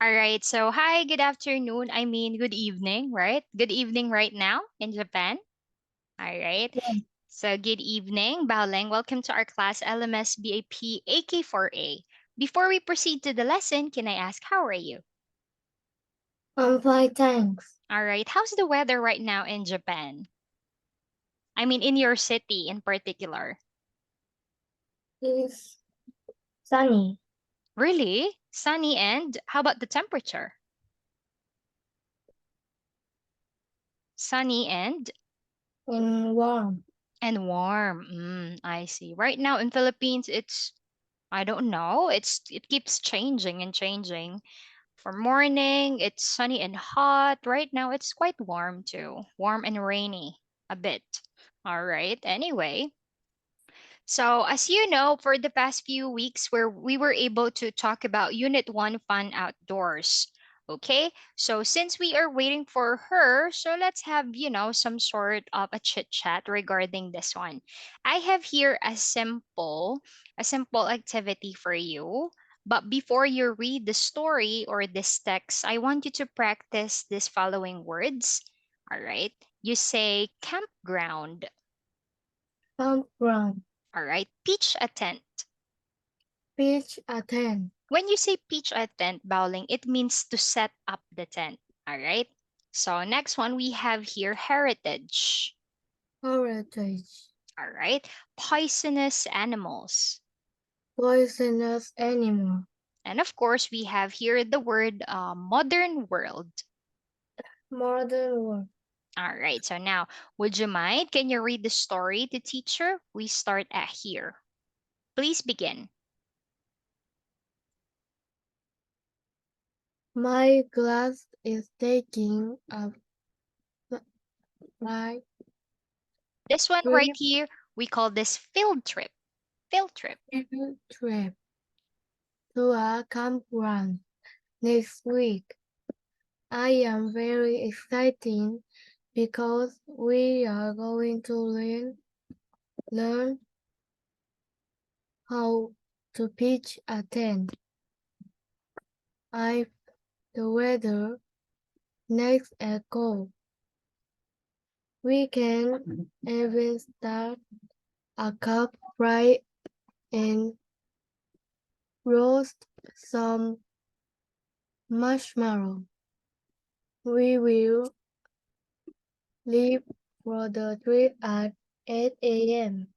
All right. So, hi, good afternoon. I mean, good evening, right? Good evening right now in Japan. All right. Yes, So, good evening, Baoling. Welcome to our class LMS BAP AK4A. Before we proceed to the lesson, can I ask, how are you? I'm fine, thanks. All right. How's the weather right now in Japan? I mean, in your city in particular. It's sunny Really? Sunny and how about the temperature? Sunny and warm. and warm. I see. Right now in Philippines, I don't know. It keeps changing and changing. For morning, it's sunny and hot. Right now, it's quite warm too. Warm and rainy a bit. All right. Anyway, so, as you know, for the past few weeks, where we were able to talk about Unit 1 Fun Outdoors. Okay, so since we are waiting for her, so let's have, some sort of a chit chat regarding this one. I have here a simple activity for you. But before you read the story or this text, I want you to practice these following words. All right. You say campground. Campground. All right. Pitch a tent. Beach attend. When you say pitch a tent, Bowling, it means to set up the tent. All right. So next one we have here heritage. Heritage. All right. Poisonous animals. Poisonous animal. And of course, we have here the word modern world. Modern world. All right. So now, would you mind? Can you read the story to teacher? We start at here. Please begin. My class is taking a flight This one right trip, here, we call this field trip. Field trip. trip to a campground next week. I am very excited because we are going to learn how to pitch a tent. I the weather next echo. We can even start a cup fry and roast some marshmallow. We will leave for the trip at 8 a.m.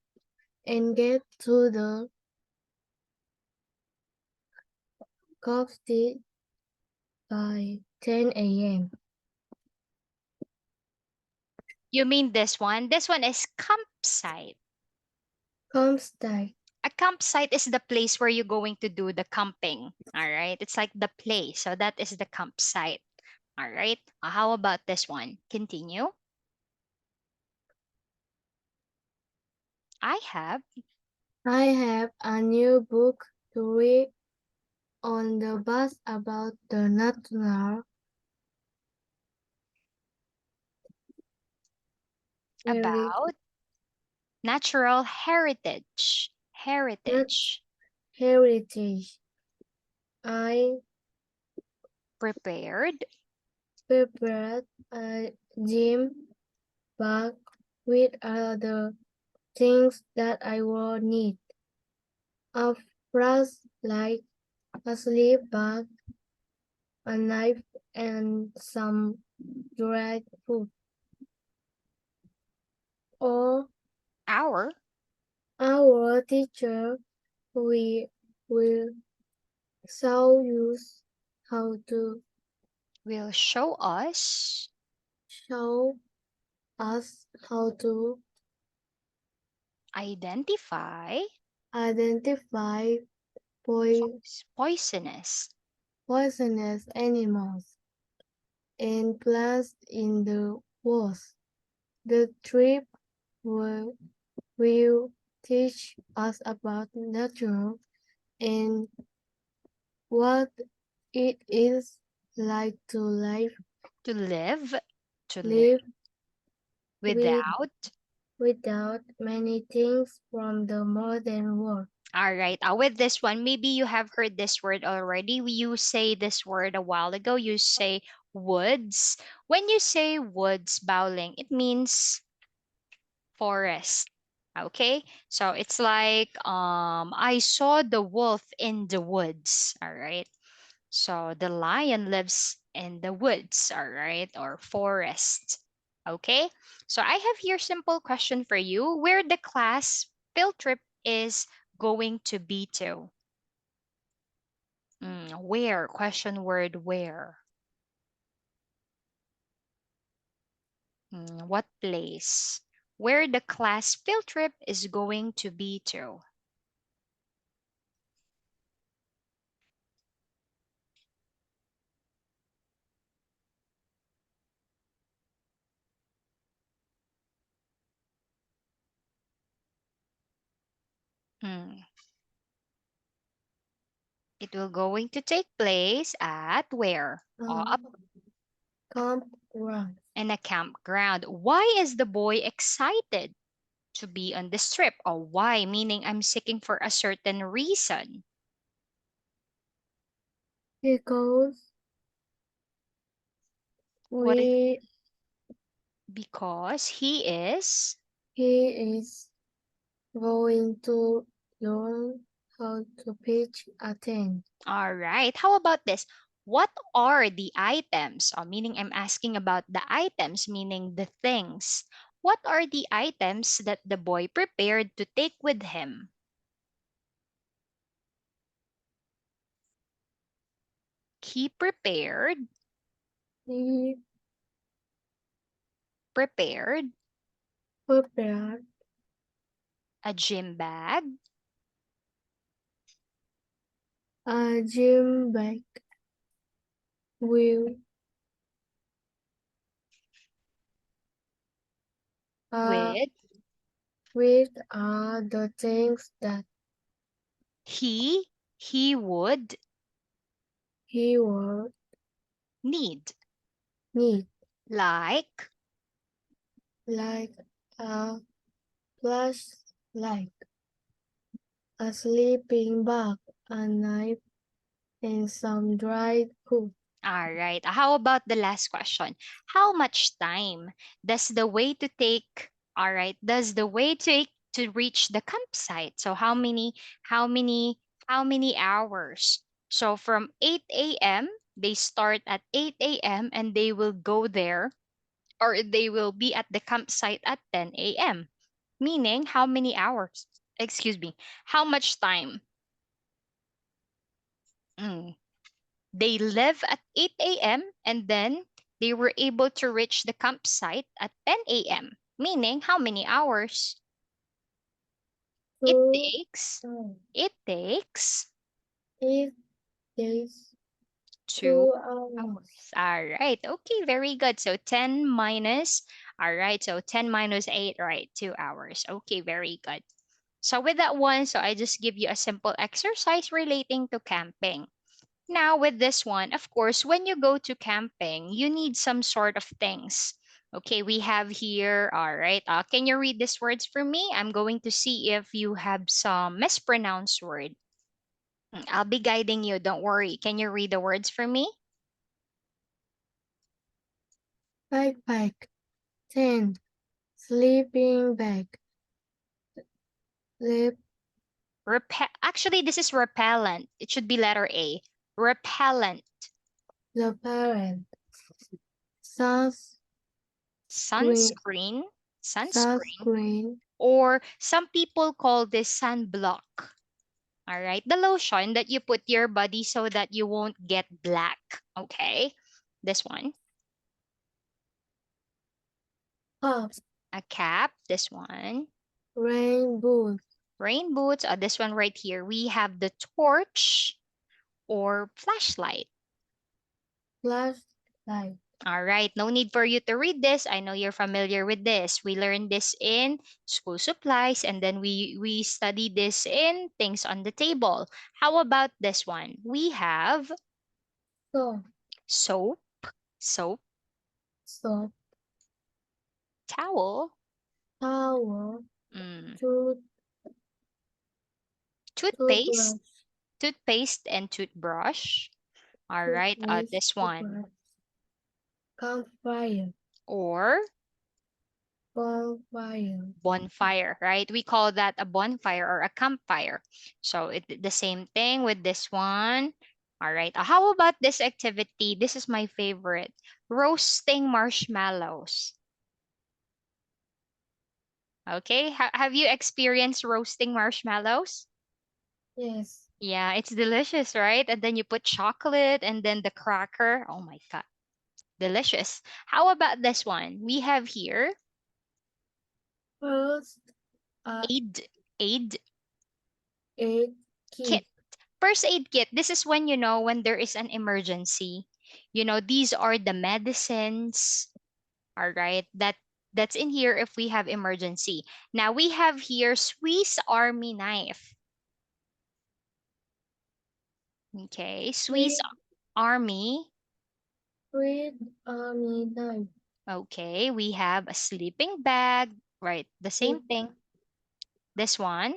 and get to the cockpit by 10 a.m. You mean this one? This one is campsite. Comstate, A campsite is the place where you're going to do the camping. All right. It's like the place. So that is the campsite. All right. How about this one? Continue. I have I have a new book to read on the bus about the natural heri- about natural heritage. nat- Heritage. heritage. I Prepared. prepared a gym bag with other things that I will need. A flashlight, a sleep bag, a knife, and some dried food. Or Our our teacher we will show you how to will show us show us how to identify identify poi- poisonous. poisonous animals and plants in the woods. The trip will teach us about nature and what it is like to To live. To live live with without without many things from the modern world. All right. With this one, maybe you have heard this word already. You say this word a while ago. You say woods. When you say woods, Bowling, it means forest. Okay? So it's like I saw the wolf in the woods. All right. So the lion lives in the woods, all right, or forest. Okay? So I have here simple question for you. Where the class field trip is going to be to? Where? Question word where? What place? Where the class field trip is going to be to? Hmm. It will going to take place at where? Up Um, campground in a campground. Why is the boy excited to be on this trip? Or why? Meaning I'm seeking for a certain reason. because What is we because he is he is going to learn how to pitch a tent. all right. How about this? What are the items? Meaning I'm asking about the items, meaning the things. What are the items that the boy prepared to take with him? He He prepared prepared a gym bag a gym bag with uh, with the things that he he would he would need, need, like like a flashlight, a sleeping bag, a knife, and some dried food. all right. How about the last question? How much time does the way to take, all right, does the way take to reach the campsite? So how many, how many hours? So from 8 a.m., they start at 8 a.m. and they will go there or they will be at the campsite at 10 a.m. Meaning how many hours? Excuse me. How much time? Mm, They live at 8 a.m. and then they were able to reach the campsite at 10 a.m., meaning how many hours? It Two, takes, oh, it takes it takes two 2 hours. hours. All right. Okay, very good. So 10 minus, all right. So 10 minus 8, right? 2 hours. Okay, very good. So with that one, so I just give you a simple exercise relating to camping. Now, with this one, of course, when you go to camping, you need some sort of things. Okay, we have here, all right. Can you read these words for me? I'm going to see if you have some mispronounced word. I'll be guiding you. Don't worry. Can you read the words for me? Backpack, tent, sleeping bag, lip, Actually, this is repellent. It should be letter A. Repellent. the parent, sunscreen, Sunscreen. Sunscreen. sunscreen, Or some people call this sunblock. All right. The lotion that you put your body so that you won't get black. Okay. This one. cup, A cap. This one. rain boot, Rain boots. This one right here. We have the torch or flashlight. flashlight, All right. No need for you to read this. I know you're familiar with this. We learned this in school supplies and then we study this in things on the table. How about this one? We have soap, soap, soap, soap, towel, towel, mm, tooth, Toothpaste, toothbrush, toothpaste and toothbrush. All right, toothpaste, this one. toothbrush, campfire, Or bonfire, bonfire, right? We call that a bonfire or a campfire. So the same thing with this one. All right. How about this activity? This is my favorite. Roasting marshmallows. Okay. Have you experienced roasting marshmallows? yes, Yeah, it's delicious, right? And then you put chocolate and then the cracker. Oh my God. Delicious. How about this one? We have here first, aid aid aid kit. kit, First aid kit. This is when when there is an emergency. These are the medicines, all right? That's in here if we have emergency. Now we have here Swiss Army knife. Okay, Swiss with, Army. with army knife, Okay, we have a sleeping bag, right? The with same thing. This one,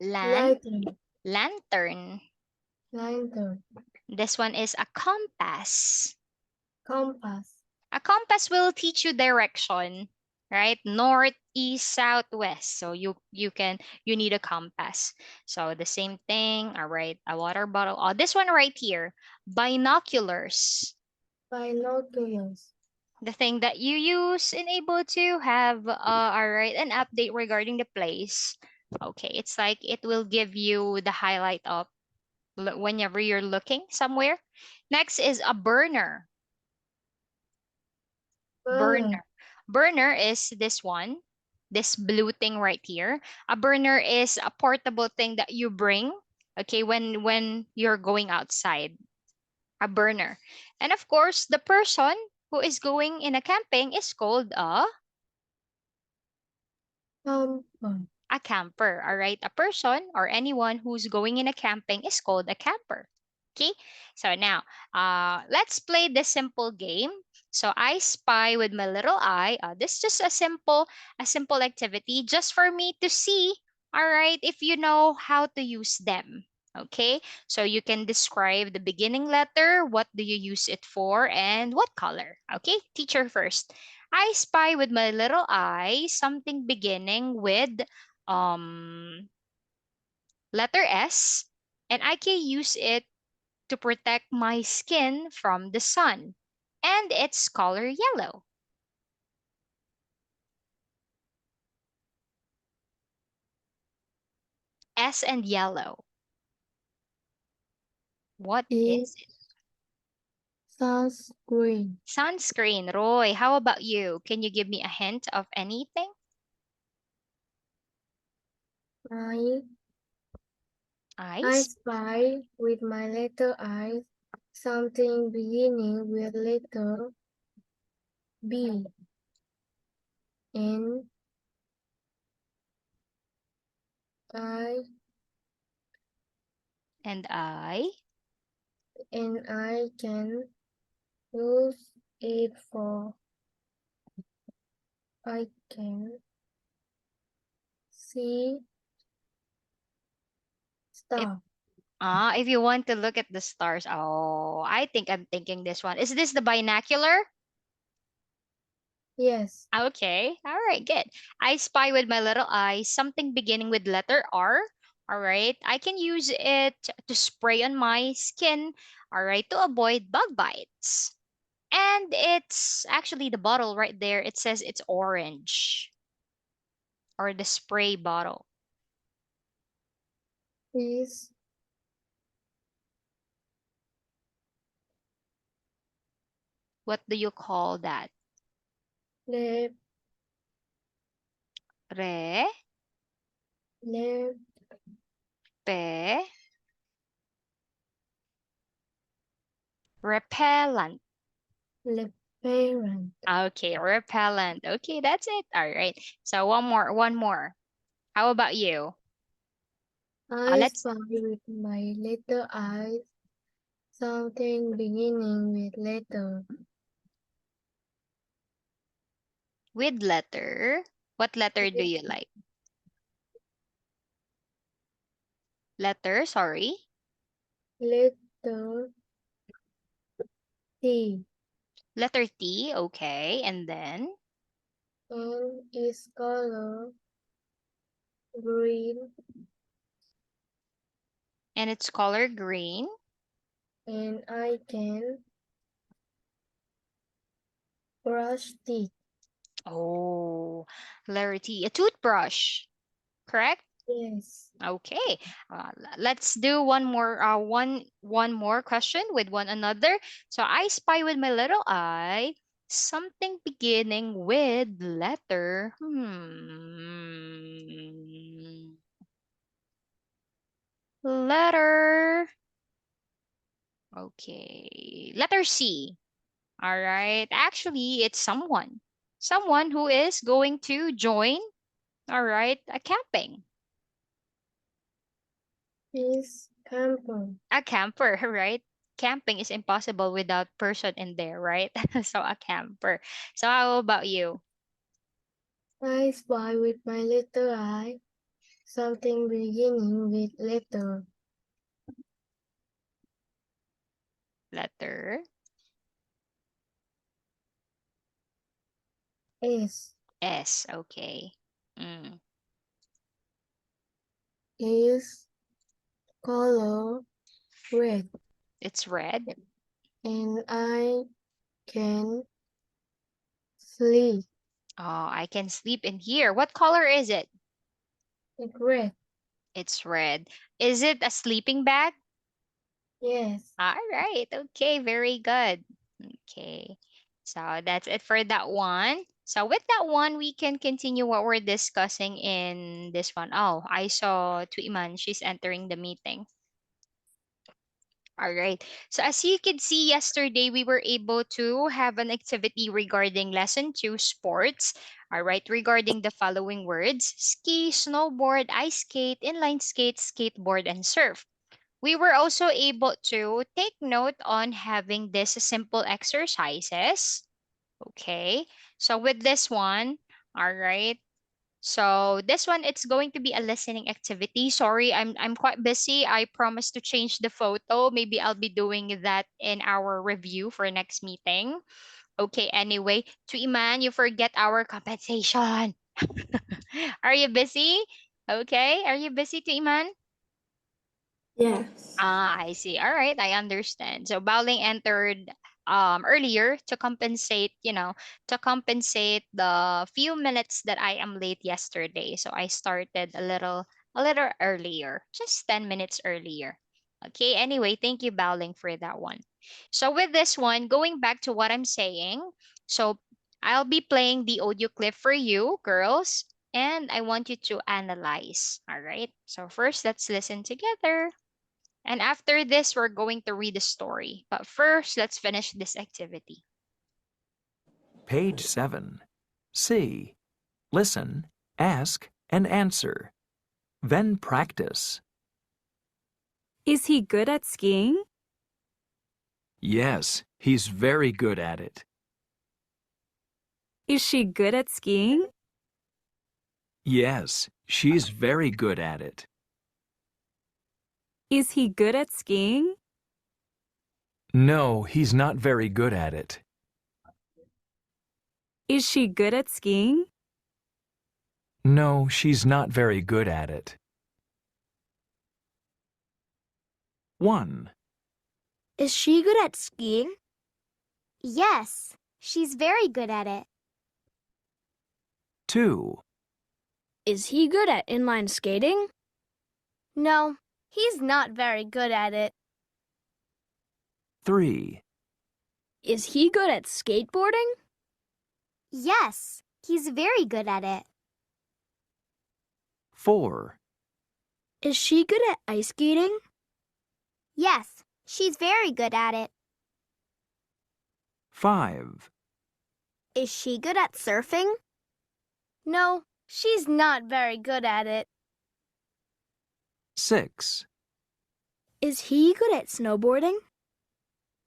lan lighter, lantern. lantern, This one is a compass. compass, A compass will teach you direction, right? North, east, south, west. So you need a compass. So the same thing. All right, a water bottle. Oh, this one right here, binoculars. binoculars, The thing that you use and able to have all right, an update regarding the place. Okay, it's like it will give you the highlight of whenever you're looking somewhere. Next is a burner. burner, Burner. Burner is this one, this blue thing right here. A burner is a portable thing that you bring, okay, when you're going outside. A burner. And of course, the person who is going in a camping is called camper, a camper. All right, a person or anyone who's going in a camping is called a camper. Okay, so now let's play this simple game. So I spy with my little eye. This is just a simple activity just for me to see. All right, if you know how to use them. Okay, so you can describe the beginning letter. What do you use it for, and what color? Okay, teacher first. I spy with my little eye something beginning with um, letter S, and I can use it to protect my skin from the sun. And its color yellow. S and yellow. What is is it? sunscreen. Sunscreen. Roy, how about you? Can you give me a hint of anything? I I Ice spy with my little eyes something beginning with letter B and I and I. I can use it for I can see If stuff. if you want to look at the stars. Oh, I think I'm thinking this one. Is this the binocular? Yes, Okay. All right. Good. I spy with my little eye something beginning with letter R. All right. I can use it to spray on my skin. All right. To avoid bug bites. And it's actually the bottle right there. It says it's orange or the spray bottle. is What do you call that? left Re, left pe, repellent. left parent. Okay. Repellent. Okay. That's it. All right. So one more. One more. How about you? I Let's spy with my little eyes something beginning with letter with letter. What letter do you like? Letter, sorry. Letter T. Letter T, okay. And then And is color green. and it's color green. And I can brush teeth. Oh, letter T, a toothbrush, correct? Yes. Okay. Let's do one more question with one another. So I spy with my little eye something beginning with letter. Letter. Okay. Letter C. All right. Actually, it's someone. Someone who is going to join, all right, a camping. Is camper. A camper, right? Camping is impossible without person in there, right? So a camper. So how about you? I spy with my little eye something beginning with letter Letter S. S. Okay. Mm, Is color red. it's red. And I can sleep. Oh, I can sleep in here. What color is it? It's red. It's red. Is it a sleeping bag? Yes. All right. Okay. Very good. Okay. So that's it for that one. So with that one, we can continue what we're discussing in this one. Oh, I saw Tuiman. She's entering the meeting. All right. So as you could see yesterday, we were able to have an activity regarding lesson 2 sports. All right. Regarding the following words: ski, snowboard, ice skate, inline skate, skateboard, and surf. We were also able to take note on having these simple exercises. Okay. So with this one, all right. So this one, it's going to be a listening activity. Sorry, I'm quite busy. I promised to change the photo. Maybe I'll be doing that in our review for next meeting. Okay, anyway, to Iman, you forget our compensation. Are you busy? Okay, are you busy, to Iman? Yes. Ah, I see. All right, I understand. So Bowling entered earlier to compensate, to compensate the few minutes that I am late yesterday. So I started a little earlier, just 10 minutes earlier. Okay, anyway, thank you, Bowling, for that one. So with this one, going back to what I'm saying, so I'll be playing the audio clip for you, girls, and I want you to analyze. All right. So first, let's listen together. And after this, we're going to read the story. But first, let's finish this activity. Page 7. C. Listen, ask, and answer. Then practice. Is he good at skiing? Yes, he's very good at it. Is she good at skiing? Yes, she's very good at it. Is he good at skiing? No, he's not very good at it. Is she good at skiing? No, she's not very good at it. 1, Is she good at skiing? Yes, she's very good at it. 2, Is he good at inline skating? No, he's not very good at it. 3, Is he good at skateboarding? Yes, he's very good at it. 4, Is she good at ice skating? Yes, she's very good at it. 5, Is she good at surfing? No, she's not very good at it. 6, Is he good at snowboarding?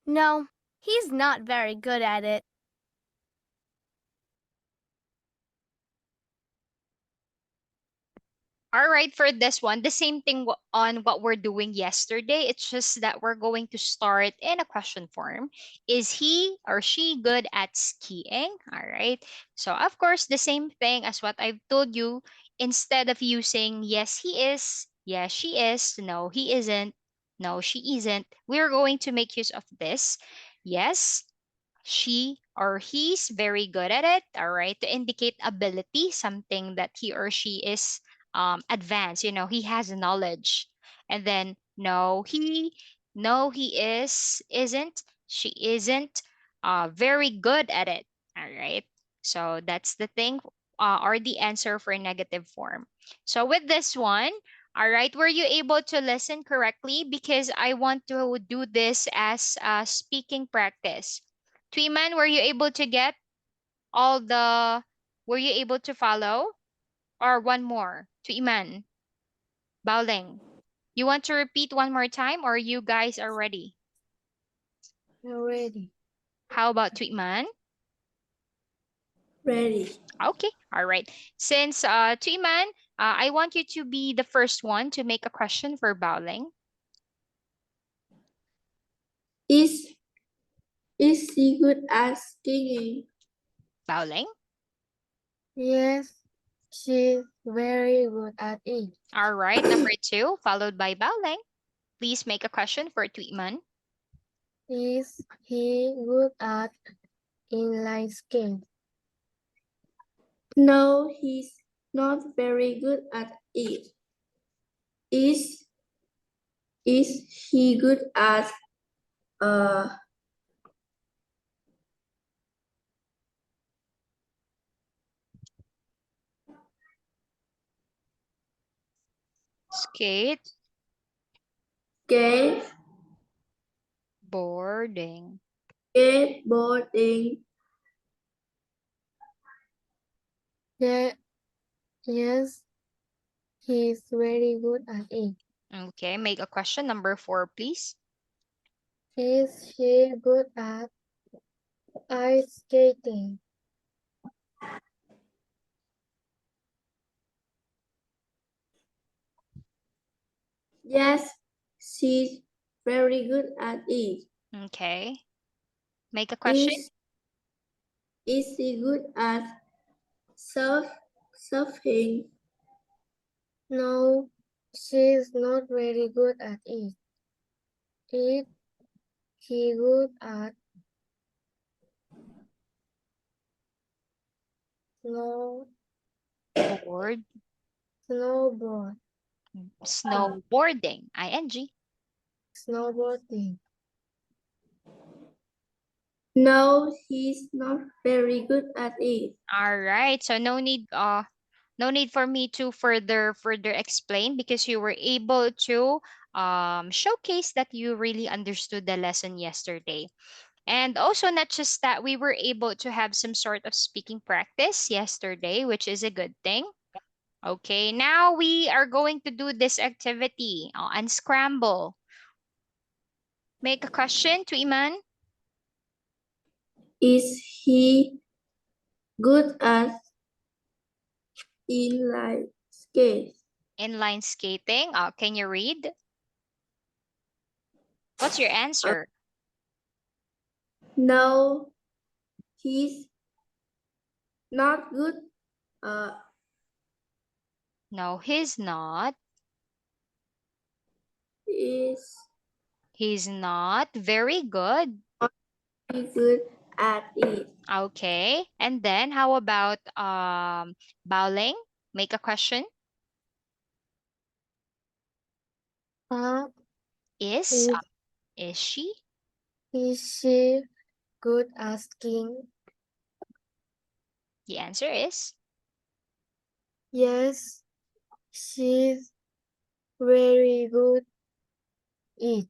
No, he's not very good at it. All right, for this one, the same thing on what we're doing yesterday. It's just that we're going to start in a question form. Is he or she good at skiing? All right. So, of course, the same thing as what I've told you. Instead of using yes, he is, yes, she is, no, he isn't, no, she isn't, we're going to make use of this. Yes, she or he's very good at it, all right, to indicate ability, something that he or she is advanced, he has knowledge. And then no, he isn't, she isn't very good at it, all right. So that's the thing, or the answer for negative form. So with this one, all right, were you able to listen correctly? Because I want to do this as a speaking practice. Tweeman, were you able to get all the, were you able to follow? Or one more? Tweeman, Baoling. You want to repeat one more time or you guys are ready? Ready. How about Tweeman? Ready. Okay, all right. Since Tweeman, I want you to be the first one to make a question for Baoling. Is is she good at skiing? Baoling? Yes, she's very good at it. All right, number two, followed by Baoling. Please make a question for Tweeman. Is he good at inline skating? No, he's not very good at it. Is is he good at uh Skate, skate boarding. skateboarding? Yeah, yes, he's very good at it. Okay, make a question number four, please. Is she good at ice skating? Yes, she's very good at it. Okay, make a question. Is she good at surfing? No, she's not very good at it. Is he good at snow Board, snowboard snowboarding, ing. snowboarding? No, he's not very good at it. All right, so no need for me to further explain because you were able to showcase that you really understood the lesson yesterday. And also, not just that, we were able to have some sort of speaking practice yesterday, which is a good thing. Okay, now we are going to do this activity, unscramble. Make a question to Iman. Is he good at inline skates? Inline skating. Can you read? What's your answer? No, he's not good. No, he's not. Is He's not very good. he good at it? Okay. And then how about Baoling? Make a question. Uh, Is is, is she? is she good at skiing? The answer is Yes, she's very good at it.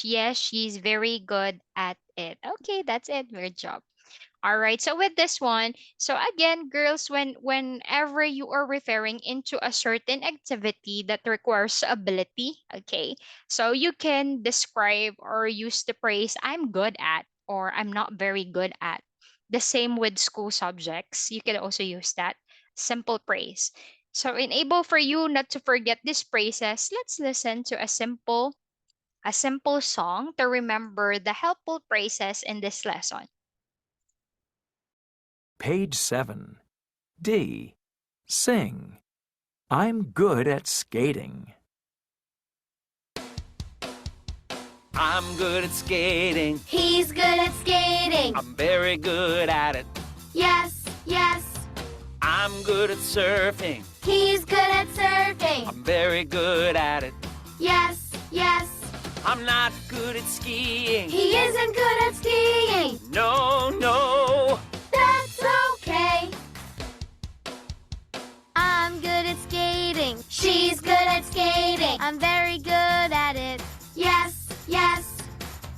yes, she's very good at it. Okay, that's it. Good job. All right. So with this one, so again, girls, whenever you are referring into a certain activity that requires ability, okay, so you can describe or use the phrase "I'm good at" or "I'm not very good at." The same with school subjects. You can also use that simple praise. So enable for you not to forget these phrases, let's listen to a simple song to remember the helpful phrases in this lesson. Page 7. D. Sing. I'm good at skating. I'm good at skating. He's good at skating. I'm very good at it. Yes, yes. I'm good at surfing. He's good at surfing. I'm very good at it. Yes, yes. I'm not good at skiing. He isn't good at skiing. No, no. That's okay. I'm good at skating. She's good at skating. I'm very good at it. Yes, yes.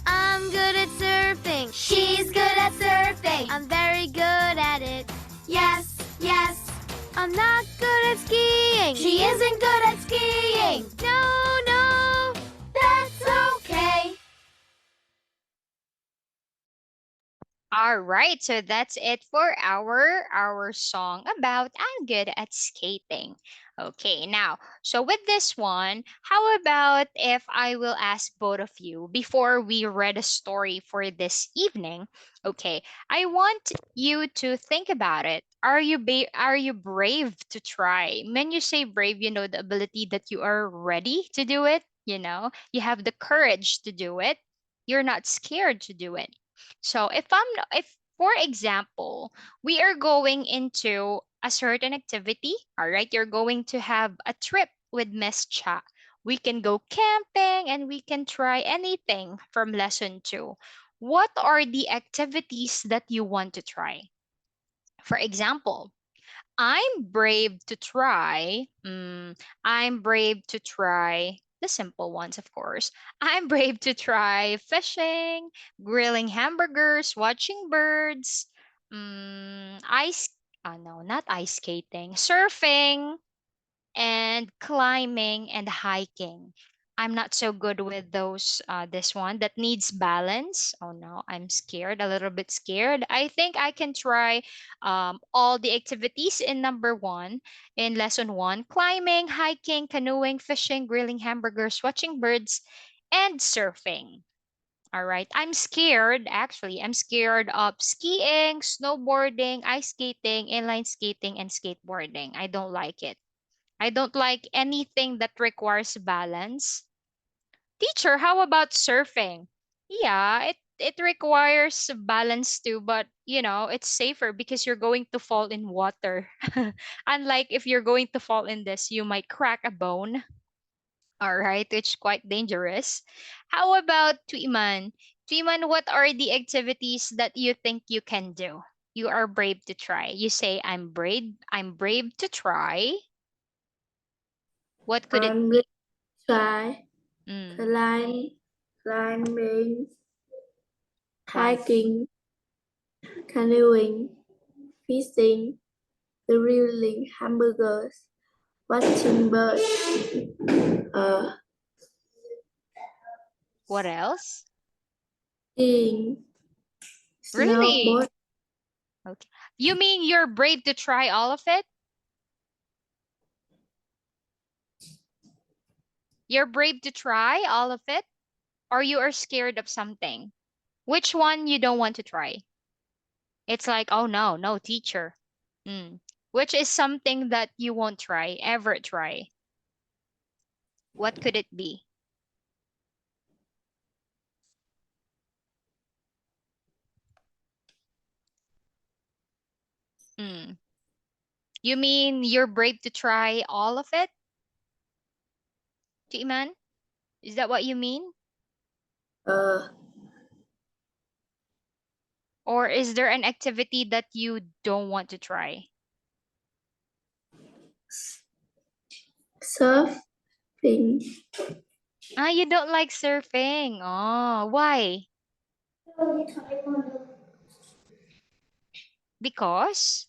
I'm good at surfing. She's good at surfing. I'm very good at it. Yes, yes. I'm not good at skiing. She isn't good at skiing. No, no. That's okay. All right, so that's it for our song about I'm good at skating. Okay, now, so with this one, how about if I will ask both of you before we read a story for this evening? Okay, I want you to think about it. Are you brave to try? When you say brave, you know the ability that you are ready to do it, you have the courage to do it. You're not scared to do it. So if for example, we are going into a certain activity, all right, you're going to have a trip with Miss Cha. We can go camping and we can try anything from lesson 2. What are the activities that you want to try? For example, I'm brave to try. I'm brave to try the simple ones, of course. I'm brave to try fishing, grilling hamburgers, watching birds, ice. No, not ice skating, surfing, and climbing and hiking. I'm not so good with those. This one that needs balance. Oh no, I'm scared. A little bit scared. I think I can try all the activities in number 1 in lesson 1: climbing, hiking, canoeing, fishing, grilling hamburgers, watching birds, and surfing. All right. I'm scared. Actually, I'm scared of skiing, snowboarding, ice skating, inline skating, and skateboarding. I don't like it. I don't like anything that requires balance. Teacher, how about surfing? Yeah, it requires balance too, but it's safer because you're going to fall in water. Unlike if you're going to fall in this, you might crack a bone. All right, it's quite dangerous. How about Tuiman? Tuiman, what are the activities that you think you can do? You are brave to try. You say I'm brave to try. What could it I'm be? going to try Mm, climbing, climb. hiking, canoeing, fishing, grilling hamburgers, watching birds, uh, What else? skiing, Really? snowboard. Okay. You mean you're brave to try all of it? You're brave to try all of it? Or you are scared of something? Which one you don't want to try? It's like, oh no, no teacher. Mm. Which is something that you won't try, ever try? What could it be? Mm. You mean you're brave to try all of it, Timan? Is that what you mean? Uh, Or is there an activity that you don't want to try? surfing. Ah, you don't like surfing. Oh, why? Because?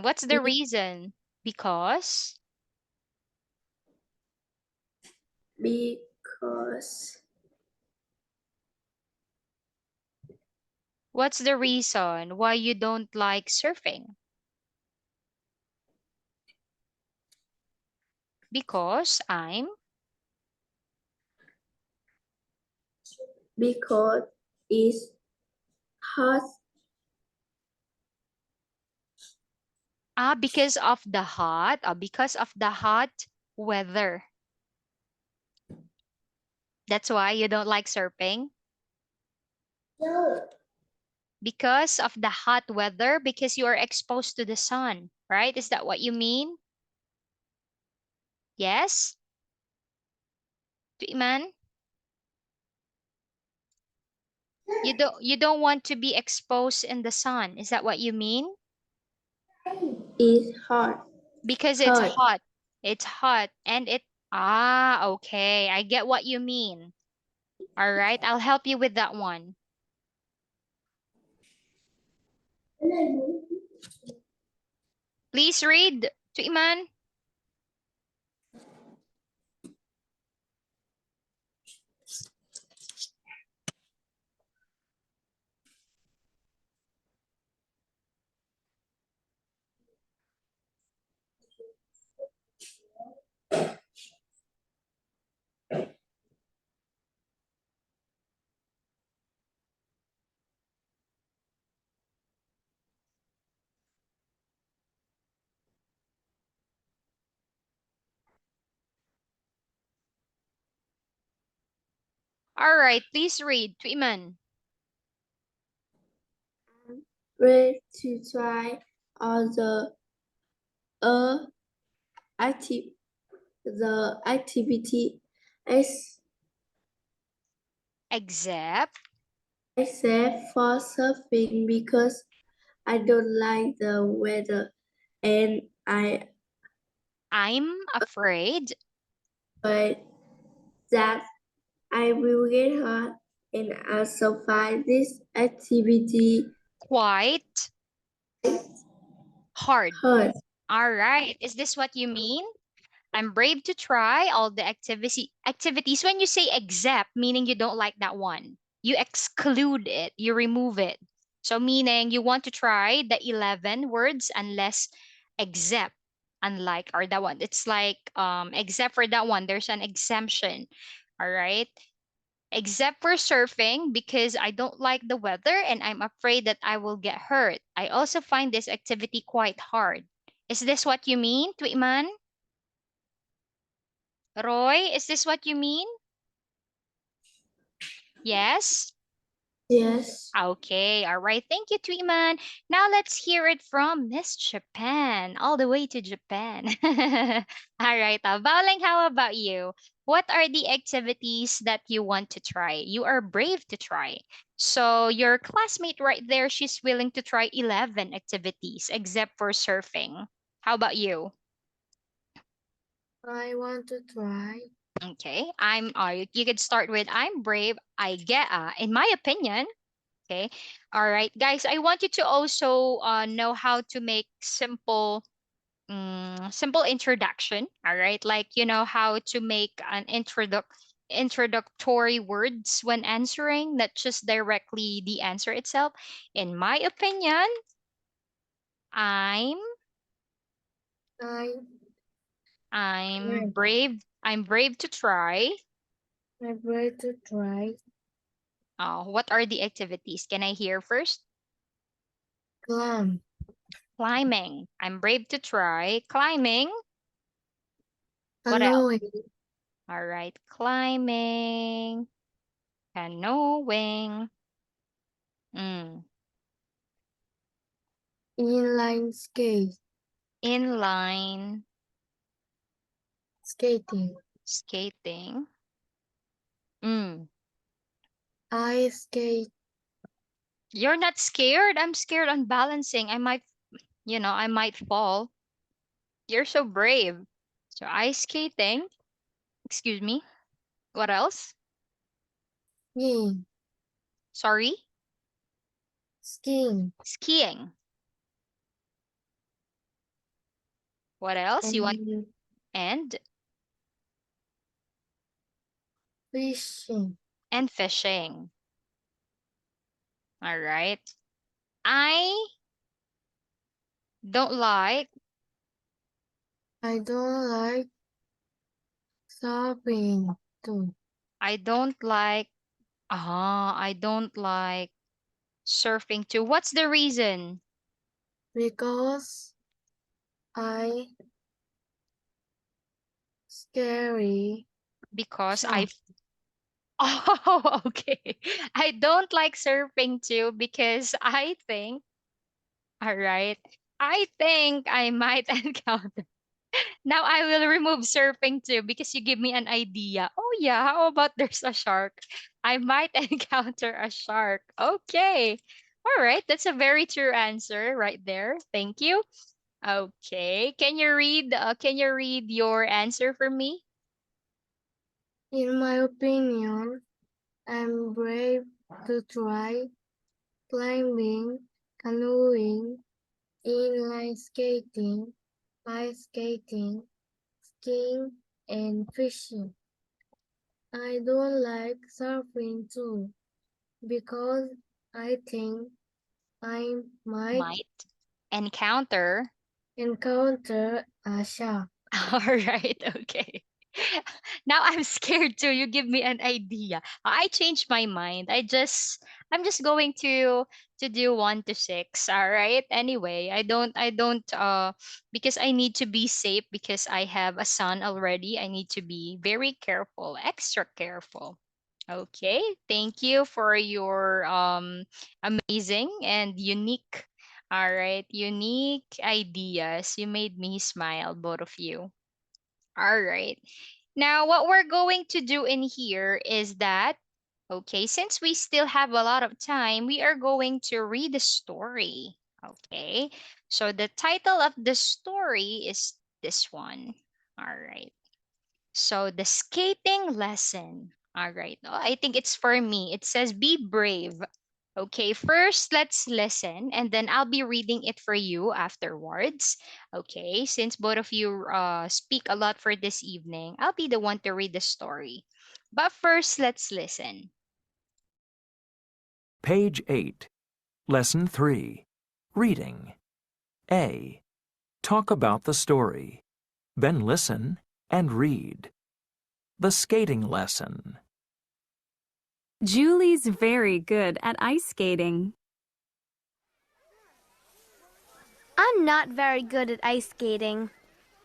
What's the reason? Because? Because What's the reason why you don't like surfing? Because because it's hot. Because of the hot weather. That's why you don't like surfing? No. Because of the hot weather, because you are exposed to the sun, right? Is that what you mean? Yes? Iman? You don't want to be exposed in the sun. Is that what you mean? It's hot. Because it's Hot. hot. It's hot and okay. I get what you mean. All right, I'll help you with that one. Please read to Iman. All right, please read to Iman. Ready to try all uh active the activity ex- Except except for surfing because I don't like the weather and I'm afraid but that I will get hurt and also find this activity quite hard. hurt. All right, is this what you mean? I'm brave to try all the activities. When you say except, meaning you don't like that one. You exclude it, you remove it. So meaning you want to try the 11 words unless except unlike or that one. It's like except for that one, there's an exemption. All right. Except for surfing because I don't like the weather and I'm afraid that I will get hurt. I also find this activity quite hard. Is this what you mean, Tuiman? Roy, is this what you mean? Yes? Yes. Okay, all right. Thank you, Tweeman. Now let's hear it from Miss Japan, all the way to Japan. All right, Baoling, how about you? What are the activities that you want to try? You are brave to try. So your classmate right there, she's willing to try 11 activities except for surfing. How about you? I want to try. Okay, you could start with I'm brave. I get in my opinion. Okay. All right, guys, I want you to also know how to make simple introduction. All right. Like, you know, how to make an introductory words when answering, not just directly the answer itself. In my opinion, I'm I I'm try. brave. I'm brave to try. I want to try What are the activities? Can I hear first? climb, Climbing. I'm brave to try climbing. What else? canoeing, All right, climbing, canoeing, mm, inline skate, inline skating, skating. Mm. ice skate, You're not scared? I'm scared on balancing. I might fall. You're so brave. So ice skating. Excuse me. What else? skiing, Sorry. skiing, Skiing. What else? You want and and fishing. and fishing. All right. I don't like. I don't like shopping too I don't like. I don't like surfing too. What's the reason? because I scary Because I. shop. Oh, okay. I don't like surfing too because I think. All right. I think I might encounter. Now I will remove surfing too because you give me an idea. Oh yeah, how about there's a shark? I might encounter a shark. Okay. All right, that's a very true answer right there. Thank you. Okay. Can you read your answer for me? In my opinion, I'm brave to try climbing, canoeing, inline skating, ice skating, skiing, and fishing. I don't like surfing too because I think I might Might encounter. encounter a shark. All right, okay. Now I'm scared too. You give me an idea. I changed my mind. I'm just going to do 1 to 6. All right. Anyway, I don't because I need to be safe because I have a son already. I need to be very careful, extra careful. Okay. Thank you for your amazing and unique, all right, unique ideas. You made me smile, both of you. All right. Now, what we're going to do in here is that, okay, since we still have a lot of time, we are going to read the story. Okay. So the title of the story is this one. All right. So the skating lesson. All right. Oh, I think it's for me. It says be brave. Okay, first let's listen and then I'll be reading it for you afterwards. Okay, since both of you speak a lot for this evening, I'll be the one to read the story. But first, let's listen. Page 8. Lesson 3. Reading. A. Talk about the story. Then listen and read. The skating lesson. Julie's very good at ice skating. I'm not very good at ice skating.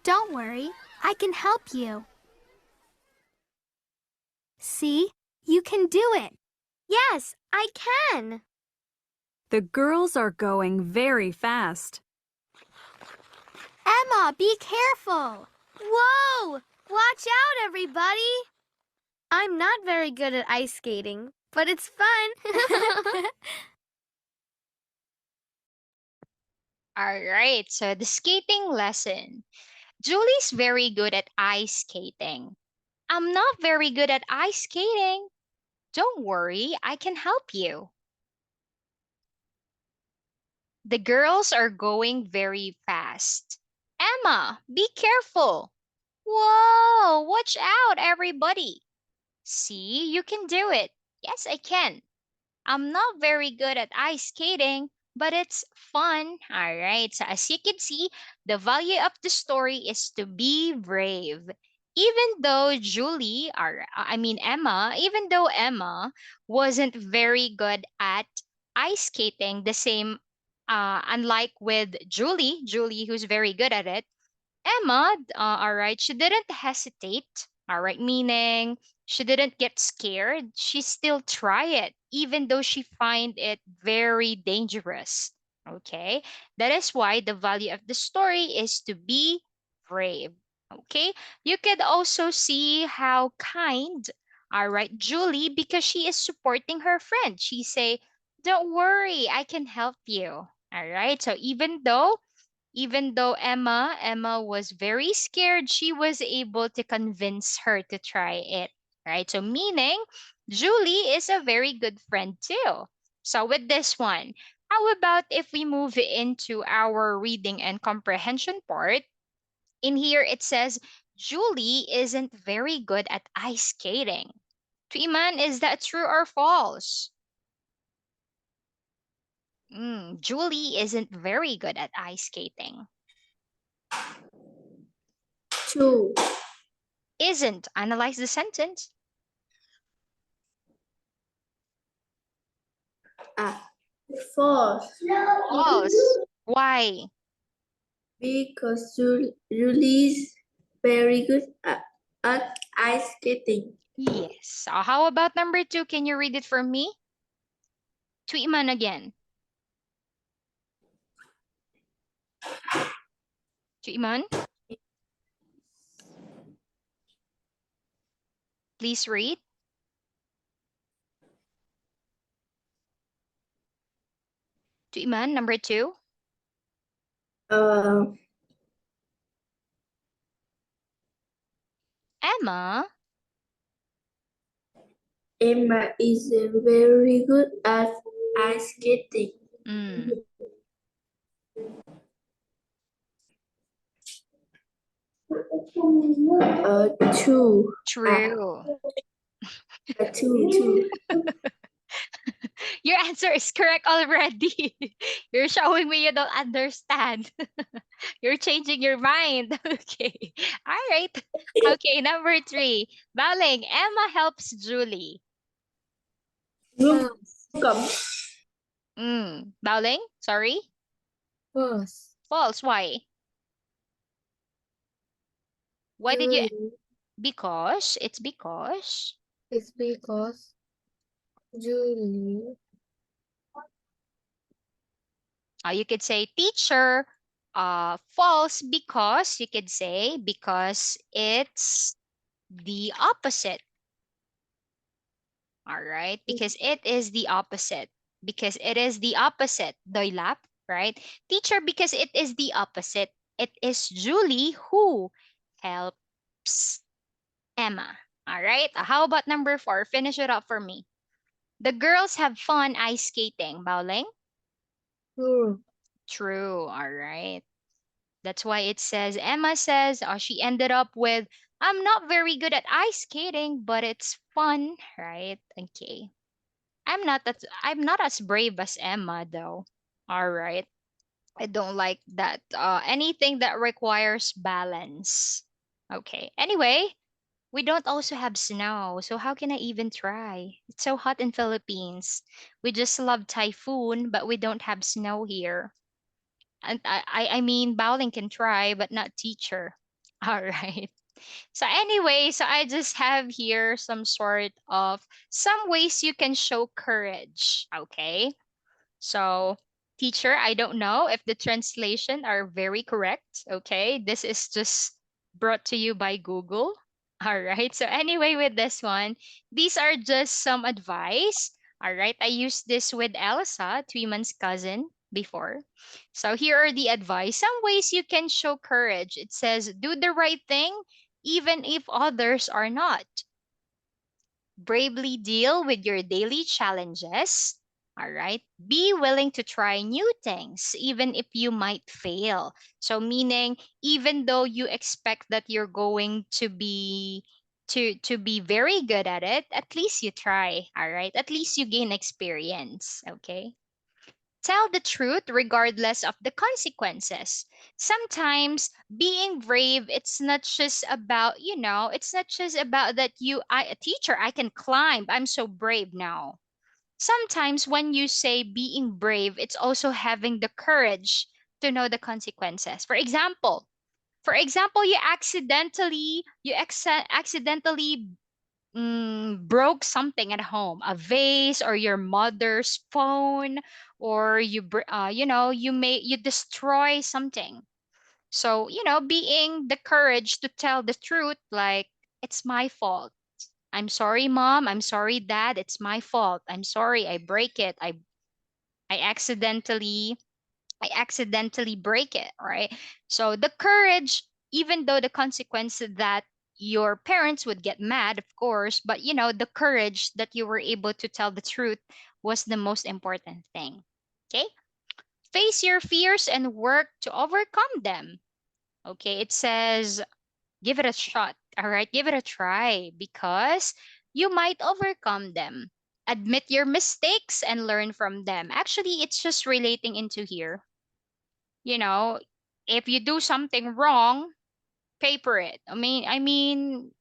Don't worry, I can help you. See, you can do it. Yes, I can. The girls are going very fast. Emma, be careful. Whoa! Watch out, everybody. I'm not very good at ice skating, but it's fun. All right, so the skating lesson. Julie's very good at ice skating. I'm not very good at ice skating. Don't worry, I can help you. The girls are going very fast. Emma, be careful. Whoa, watch out, everybody. See, you can do it. Yes, I can. I'm not very good at ice skating, but it's fun. All right. So, as you can see, the value of the story is to be brave. Even though Emma, even though Emma wasn't very good at ice skating, the same, unlike with Julie, who's very good at it, Emma, all right, she didn't hesitate. All right, meaning she didn't get scared. She still try it, even though she find it very dangerous. Okay, that is why the value of the story is to be brave. Okay, you could also see how kind, all right, Julie, because she is supporting her friend. She say, "Don't worry, I can help you." All right, so even though Emma was very scared, she was able to convince her to try it. Right? So meaning Julie is a very good friend too. So with this one, how about if we move into our reading and comprehension part? In here it says Julie isn't very good at ice skating. To Iman, is that true or false? Julie isn't very good at ice skating. 2. Isn't. Analyze the sentence. False. False. Why? Because Julie's very good at ice skating. Yes. How about number 2? Can you read it for me? Tweetman again. Tweetman, please read. Tweetman, number 2. Uh, Emma. Emma is very good at ice skating. Mm, 2. true. 2. Your answer is correct already. You're showing me you don't understand. You're changing your mind. Okay. All right. Okay, number 3. Baling, Emma helps Julie. False. Baling, sorry. False. False. Why? Why did you? Because. It's because. It's because Julie. You could say teacher. False because you could say because it's the opposite. All right, because it is the opposite. Because it is the opposite. Doylap, right? Teacher, because it is the opposite. It is Julie who helps Emma. All right. How about number 4? Finish it up for me. The girls have fun ice skating. Bowling? True. True. All right. That's why it says, Emma says, she ended up with, I'm not very good at ice skating, but it's fun, right? Okay. I'm not as brave as Emma though. All right. I don't like that. Anything that requires balance. Okay. Anyway, we don't also have snow, so how can I even try? It's so hot in Philippines. We just love typhoon, but we don't have snow here. And I mean, Bowling can try, but not teacher. All right. So anyway, so I just have here some ways you can show courage. Okay. So teacher, I don't know if the translation are very correct. Okay. This is just brought to you by Google. All right. So anyway, with this one, these are just some advice. All right. I used this with Elsa, Tweeman's cousin, before. So here are the advice. Some ways you can show courage. It says, do the right thing, even if others are not. Bravely deal with your daily challenges. All right. Be willing to try new things, even if you might fail. So, meaning, even though you expect that you're going to be very good at it, at least you try. All right. At least you gain experience. Okay. Tell the truth regardless of the consequences. Sometimes being brave, it's not just about, it's not just about that a teacher, I can climb. I'm so brave now. Sometimes when you say being brave, it's also having the courage to know the consequences. For example, you accidentally broke something at home, a vase or your mother's phone, or you destroy something. So being the courage to tell the truth, like, it's my fault. I'm sorry, mom. I'm sorry, dad. It's my fault. I'm sorry. I break it. I accidentally I accidentally break it, right? So the courage, even though the consequence that your parents would get mad, of course, but the courage that you were able to tell the truth was the most important thing. Okay? Face your fears and work to overcome them. Okay? It says, give it a shot. All right? Give it a try because you might overcome them. Admit your mistakes and learn from them. Actually, it's just relating into here. You know, if you do something wrong, paper it. I mean,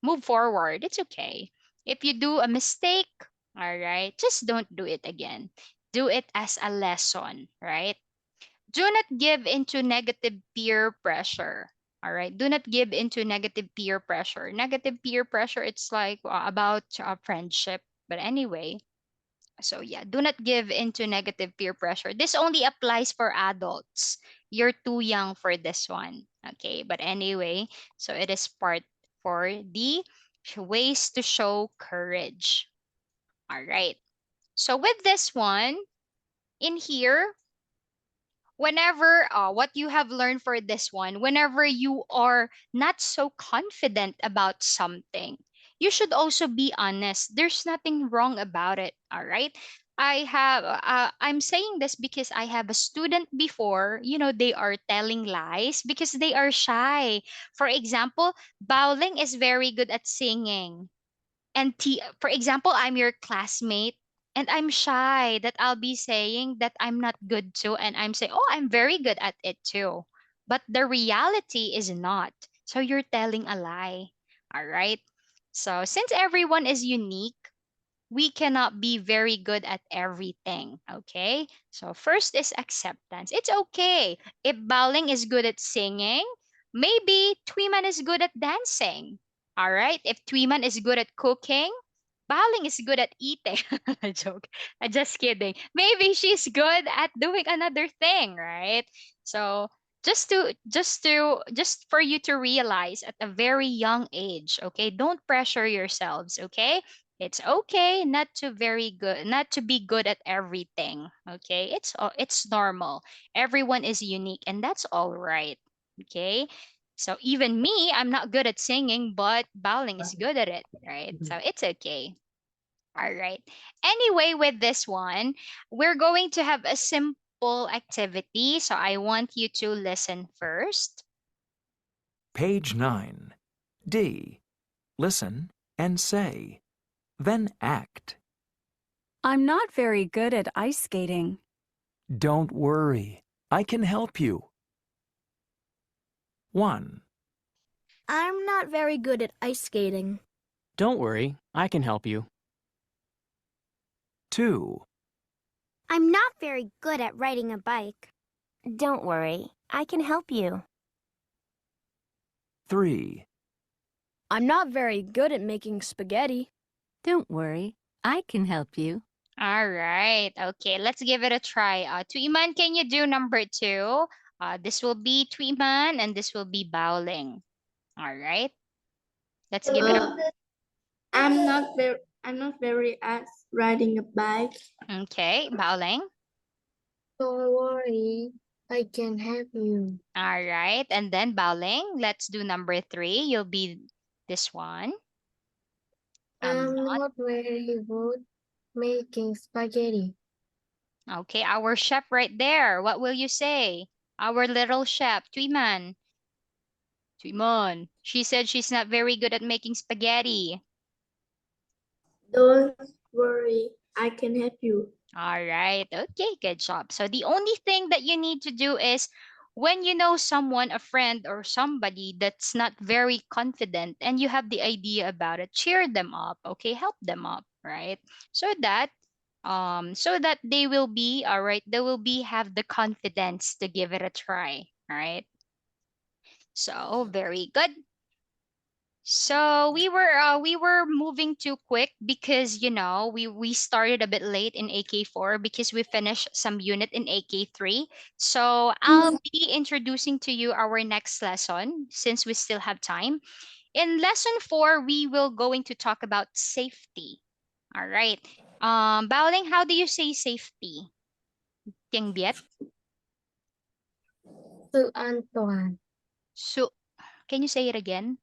move forward. It's okay. If you do a mistake, all right, just don't do it again. Do it as a lesson, right? Do not give into negative peer pressure. All right. Do not give into negative peer pressure. Negative peer pressure, it's like about friendship. But anyway, so yeah, do not give into negative peer pressure. This only applies for adults. You're too young for this one. Okay. But anyway, so it is part for the ways to show courage. All right. So with this one in here, whenever what you have learned for this one, whenever you are not so confident about something, you should also be honest. There's nothing wrong about it. All right. I'm saying this because I have a student before, they are telling lies because they are shy. For example, Bowling is very good at singing, and for example, I'm your classmate and I'm shy that I'll be saying that I'm not good too, and I'm saying, oh, I'm very good at it too, but the reality is not. So you're telling a lie. All right. So since everyone is unique, we cannot be very good at everything. Okay. So first is acceptance. It's okay if Bowling is good at singing, maybe Tweeman is good at dancing. All right. If Tweeman is good at cooking, Bowling is good at eating. Joke. Just kidding. Maybe she's good at doing another thing, right? So just for you to realize at a very young age, okay? Don't pressure yourselves, okay? It's okay not to be good at everything, okay? It's normal. Everyone is unique and that's all right, okay? So even me, I'm not good at singing, but Bowling is good at it, right? So it's okay. All right. Anyway, with this one, we're going to have a simple activity. So I want you to listen first. Page 9. D. Listen and say. Then act. I'm not very good at ice skating. Don't worry. I can help you. 1, I'm not very good at ice skating. Don't worry, I can help you. 2, I'm not very good at riding a bike. Don't worry, I can help you. 3, I'm not very good at making spaghetti. Don't worry, I can help you. All right. Okay, let's give it a try. Tuiman, can you do number 2? This will be Tuiman and this will be Bowling. All right. Let's give it a I'm not very at riding a bike. Okay, Bowling. Don't worry, I can help you. All right. And then Bowling, let's do number 3. You'll be this one. I'm not very good making spaghetti. Okay, our chef right there. What will you say? Our little chef, Tuiman. Tuiman. She said she's not very good at making spaghetti. Don't worry, I can help you. All right. Okay, good job. So the only thing that you need to do is when you know someone, a friend or somebody that's not very confident and you have the idea about it, cheer them up, okay? Help them up, right? So that they will be all right, they will be have the confidence to give it a try, right? So very good. So we were moving too quick because we started a bit late in AK4 because we finished some unit in AK3. So I'll be introducing to you our next lesson since we still have time. In lesson 4, we will going to talk about safety. All right. Bowling, how do you say safety? Tiếng Việt. Sự an toàn. So, can you say it again?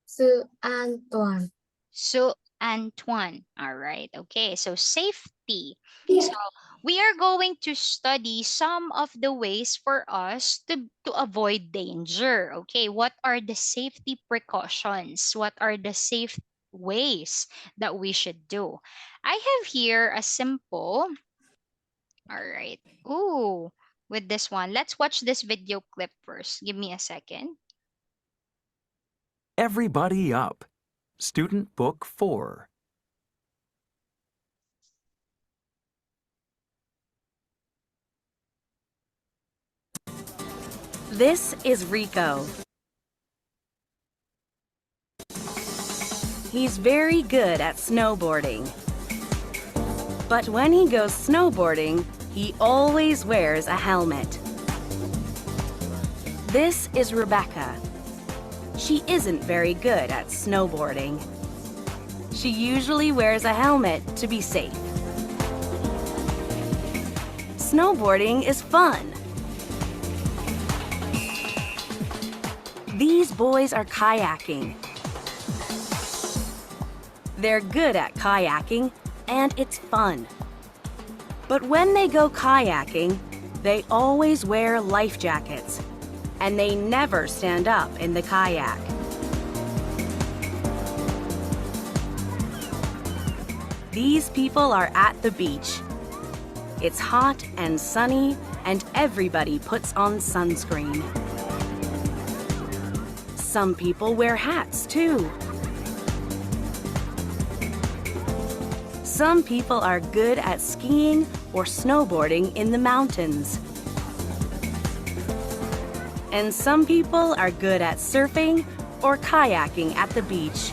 Sự an toàn. So, Antoine. All right. Okay. So, safety. So, we are going to study some of the ways for us to avoid danger. Okay. What are the safety precautions? What are the ways that we should do. I have here a simple, all right. Ooh, with this one. Let's watch this video clip first. Give me a second. Everybody up. Student Book 4. This is Rico. He's very good at snowboarding. But when he goes snowboarding, he always wears a helmet. This is Rebecca. She isn't very good at snowboarding. She usually wears a helmet to be safe. Snowboarding is fun. These boys are kayaking. They're good at kayaking, and it's fun. But when they go kayaking, they always wear life jackets, and they never stand up in the kayak. These people are at the beach. It's hot and sunny, and everybody puts on sunscreen. Some people wear hats, too. Some people are good at skiing or snowboarding in the mountains. And some people are good at surfing or kayaking at the beach.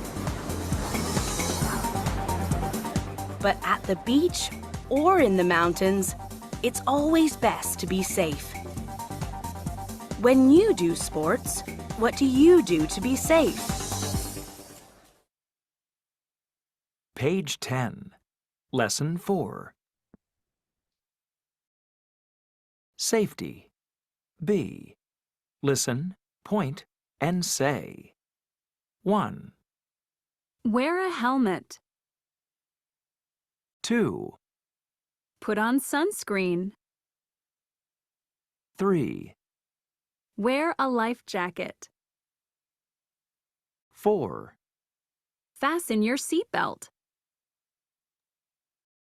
But at the beach or in the mountains, it's always best to be safe. When you do sports, what do you do to be safe? Page 10. Lesson 4. Safety. B. Listen, point, and say. 1, Wear a helmet. 2, Put on sunscreen. 3, Wear a life jacket. 4. Fasten your seatbelt.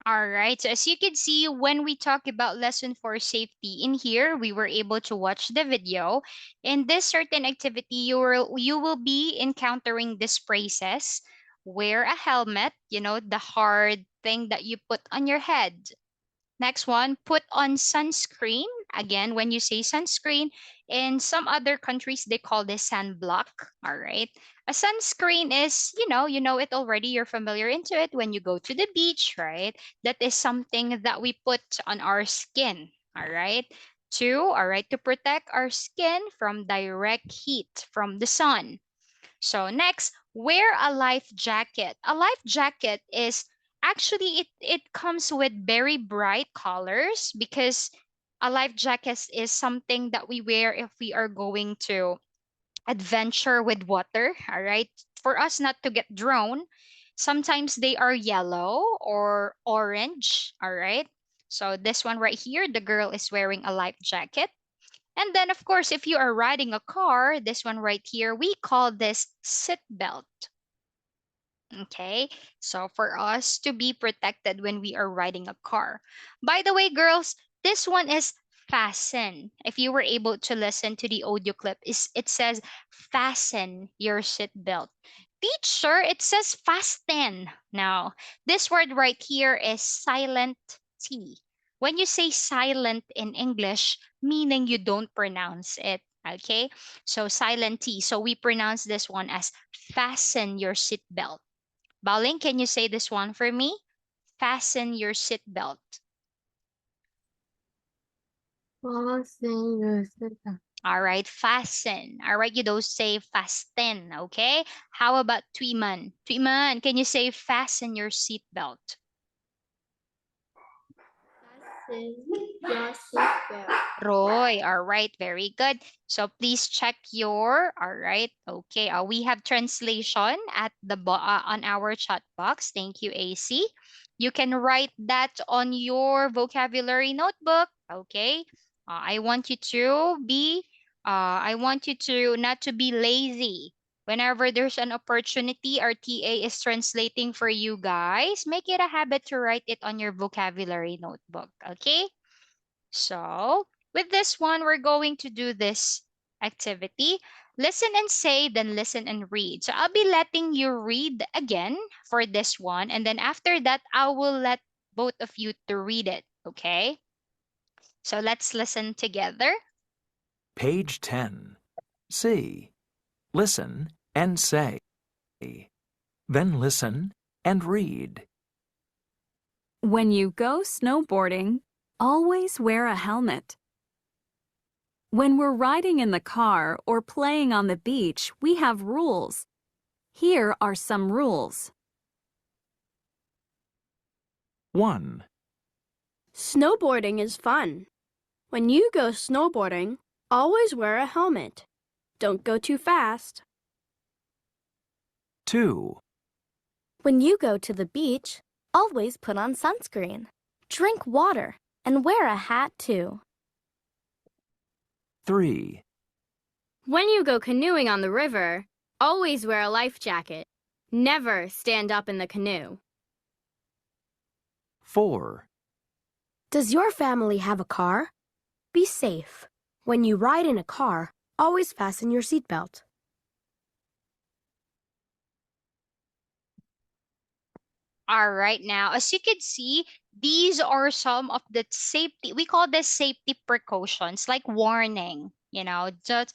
All right. So as you can see, when we talk about lesson for safety in here, we were able to watch the video. In this certain activity, you will be encountering these phrases. Wear a helmet, the hard thing that you put on your head. Next one, put on sunscreen. Again, when you say sunscreen, in some other countries they call this sunblock. All right. A sunscreen is, you know it already. You're familiar into it when you go to the beach, right? That is something that we put on our skin. All right. Two, all right, to protect our skin from direct heat from the sun. So next, wear a life jacket. A life jacket is actually it comes with very bright colors because a life jacket is something that we wear if we are going to adventure with water, all right? For us not to get drowned. Sometimes they are yellow or orange, all right? So this one right here, the girl is wearing a life jacket. And then, of course, if you are riding a car, this one right here, we call this seat belt. Okay, so for us to be protected when we are riding a car. By the way, girls, this one is fasten. If you were able to listen to the audio clip, it says fasten your seat belt. Teacher, it says fasten. Now, this word right here is silent T. When you say silent in English, meaning you don't pronounce it. Okay, so silent T. So we pronounce this one as fasten your seat belt. Baling, can you say this one for me? Fasten your seatbelt. Fasten your seatbelt. All right, fasten. All right, you don't say fasten, okay? How about Tuiman? Tuiman, can you say fasten your seatbelt? Fasten your seatbelt. Roy, all right, very good. So please check your, all right, okay. We have translation at on our chat box. Thank you, AC. You can write that on your vocabulary notebook, okay? I want you to be, I want you to not to be lazy, Whenever there's an opportunity, our TA is translating for you guys. Make it a habit to write it on your vocabulary notebook, okay? So, with this one, we're going to do this activity. Listen and say, then listen and read. So, I'll be letting you read again for this one. And then after that, I will let both of you to read it, okay? So, let's listen together. Page 10. See. Listen and say. Then listen and read. When you go snowboarding, always wear a helmet. When we're riding in the car or playing on the beach, we have rules. Here are some rules. 1. Snowboarding is fun. When you go snowboarding, always wear a helmet. Don't go too fast. 2. When you go to the beach, always put on sunscreen. Drink water and wear a hat too. 3. When you go canoeing on the river, always wear a life jacket. Never stand up in the canoe. 4. Does your family have a car? Be safe. When you ride in a car, always fasten your seatbelt. All right, now, as you can see, these are some of the safety, we call this safety precautions, like warning, just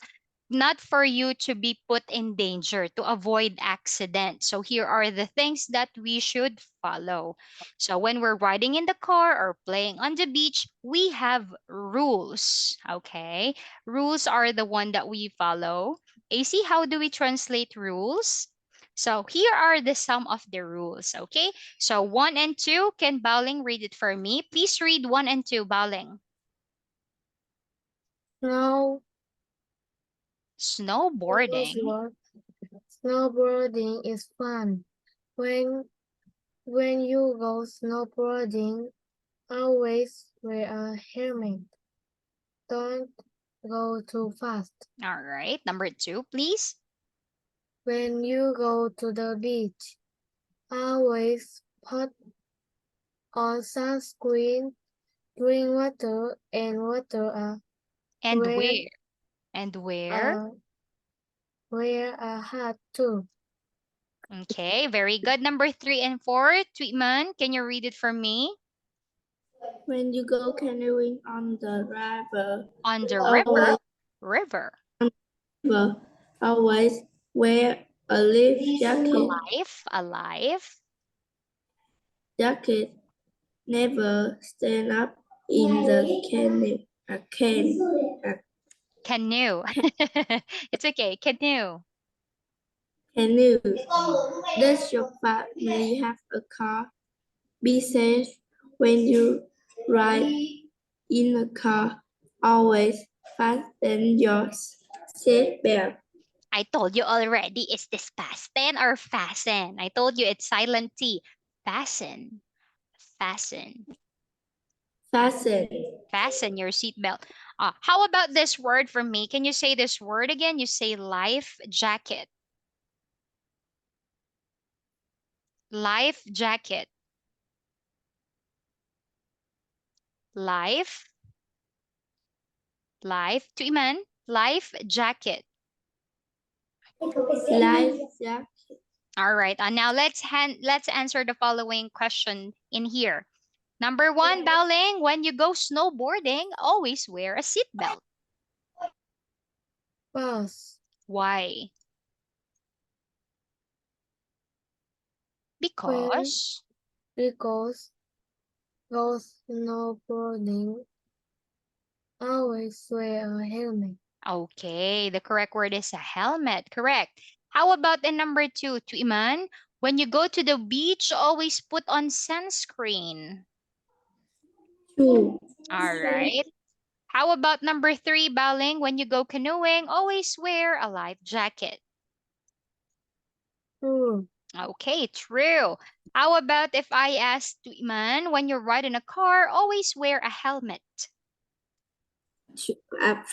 not for you to be put in danger, to avoid accident. So here are the things that we should follow. So when we're riding in the car or playing on the beach, we have rules, okay? Rules are the one that we follow. AC, how do we translate rules? So here are the some of the rules, okay? So 1 and 2, can Bowling read it for me? Please read 1 and 2, Bowling. Snow, Snowboarding. snowboarding is fun. When you go snowboarding, always wear a helmet. Don't go too fast. All right, number 2, please. When you go to the beach, always put on sunscreen, drink water, and And wear where? And where? wear a hat too. Okay, very good. Number 3 and 4, Tweetman, can you read it for me? When you go canoeing on the river, On the always, river. always wear a life jacket. Alive. Jacket. Never stand up in the Canoe. It's okay, canoe. canoe. Does your family have a car? Be safe when you ride in a car. Always fasten your seatbelt. I told you already, is this past tense or fasten? I told you it's silent T. Fasten. Fasten. Fasten. Fasten your seatbelt. How about this word for me? Can you say this word again? You say life jacket. Life jacket. Life. To Iman. Life jacket. Life jacket. All right. Now let's answer the following question in here. Number 1, Baoling, when you go snowboarding, always wear a seatbelt. Bus. Why? Because go snowboarding, always wear a helmet. Okay, the correct word is a helmet. Correct. How about in number 2, Tuiman? When you go to the beach, always put on sunscreen. True. All right. How about number 3, Baling? When you go canoeing, always wear a life jacket. True. Okay, true. How about if I ask Tuiman, when you ride in a car, always wear a helmet?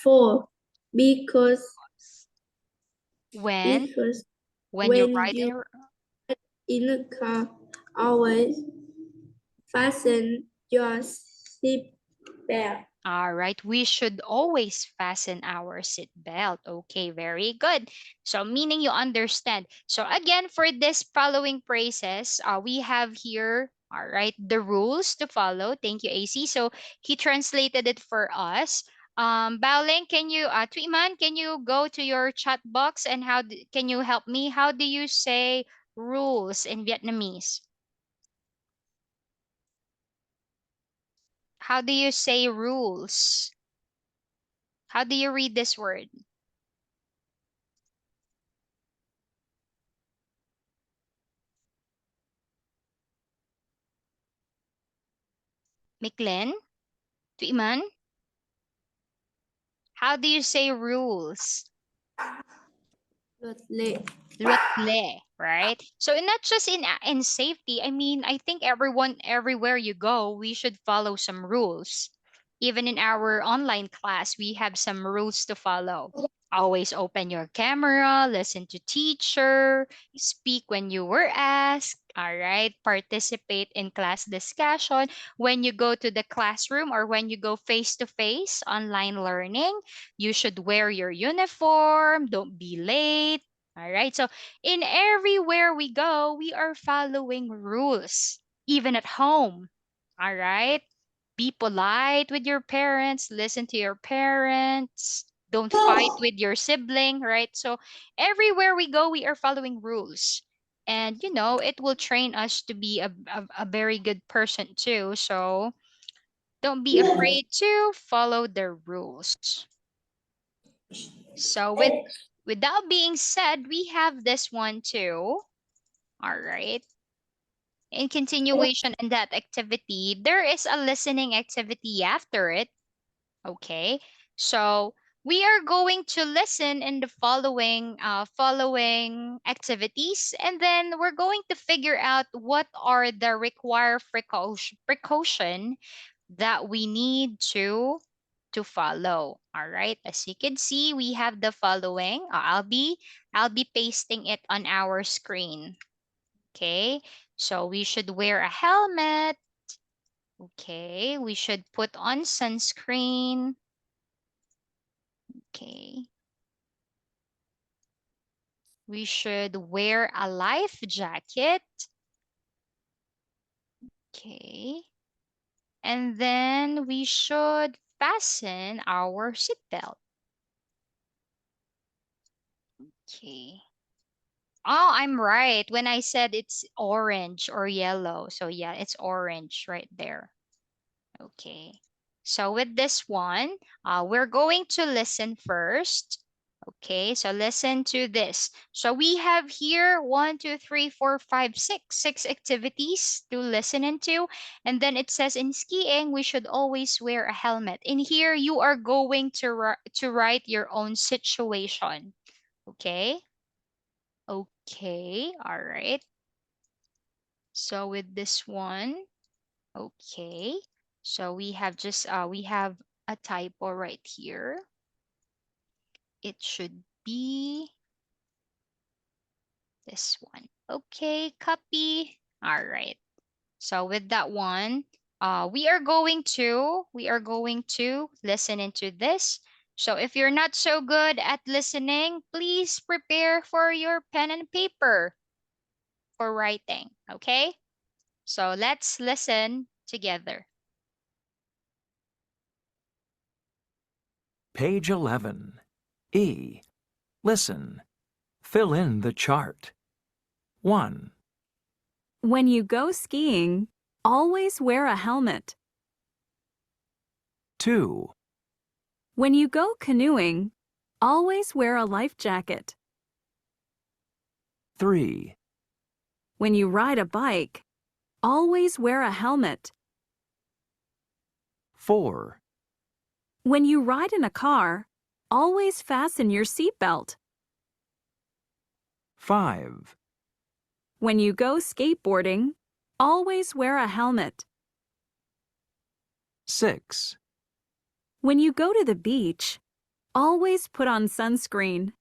4. Because When When you When ride you in in a car, always fasten your seat belt. All right, we should always fasten our seat belt. Okay, very good. So, meaning you understand. So, again, for this following phrases, we have here, all right, the rules to follow. Thank you, AC. So, he translated it for us. Baoling, can you, Tuiman, can you go to your chat box and can you help me? How do you say rules in Vietnamese? How do you say rules? How do you read this word? Miklen? Tuiman? How do you say rules? Luật lệ. Luật lệ, right? So not just in safety, I mean, I think everywhere you go, we should follow some rules. Even in our online class, we have some rules to follow. Always open your camera, listen to teacher, speak when you were asked, all right? Participate in class discussion. When you go to the classroom or when you go face to face online learning, you should wear your uniform, don't be late. All right. So in everywhere we go, we are following rules, even at home. All right. Be polite with your parents, listen to your parents, don't fight with your sibling, right? So everywhere we go, we are following rules. And, it will train us to be a very good person too. So don't be afraid to follow the rules. So with that being said, we have this one too. All right. In continuation in that activity, there is a listening activity after it. Okay. So we are going to listen in the following activities, and then we're going to figure out what are the required precaution that we need to follow. All right, as you can see, we have the following. I'll be pasting it on our screen. Okay, so we should wear a helmet. Okay, we should put on sunscreen. Okay, we should wear a life jacket. Okay, and then we should fasten our seatbelt. Okay. Oh, I'm right when I said it's orange or yellow. So yeah, it's orange right there. Okay. So with this one, we're going to listen first. Okay, so listen to this. So we have here 1, 2, 3, 4, 5, 6 activities to listen into. And then it says in skiing, we should always wear a helmet. In here, you are going to write your own situation. Okay. Okay, all right. So with this one, okay. So we have a typo right here. It should be this one. Okay, copy. All right. So with that one, we are going to listen into this. So if you're not so good at listening, please prepare for your pen and paper for writing. Okay? So let's listen together. Page 11. E. Listen. Fill in the chart. 1, When you go skiing, always wear a helmet. 2, When you go canoeing, always wear a life jacket. 3, When you ride a bike, always wear a helmet. 4, When you ride in a car, always fasten your seatbelt. 5, When you go skateboarding, always wear a helmet. 6, When you go to the beach, always put on sunscreen.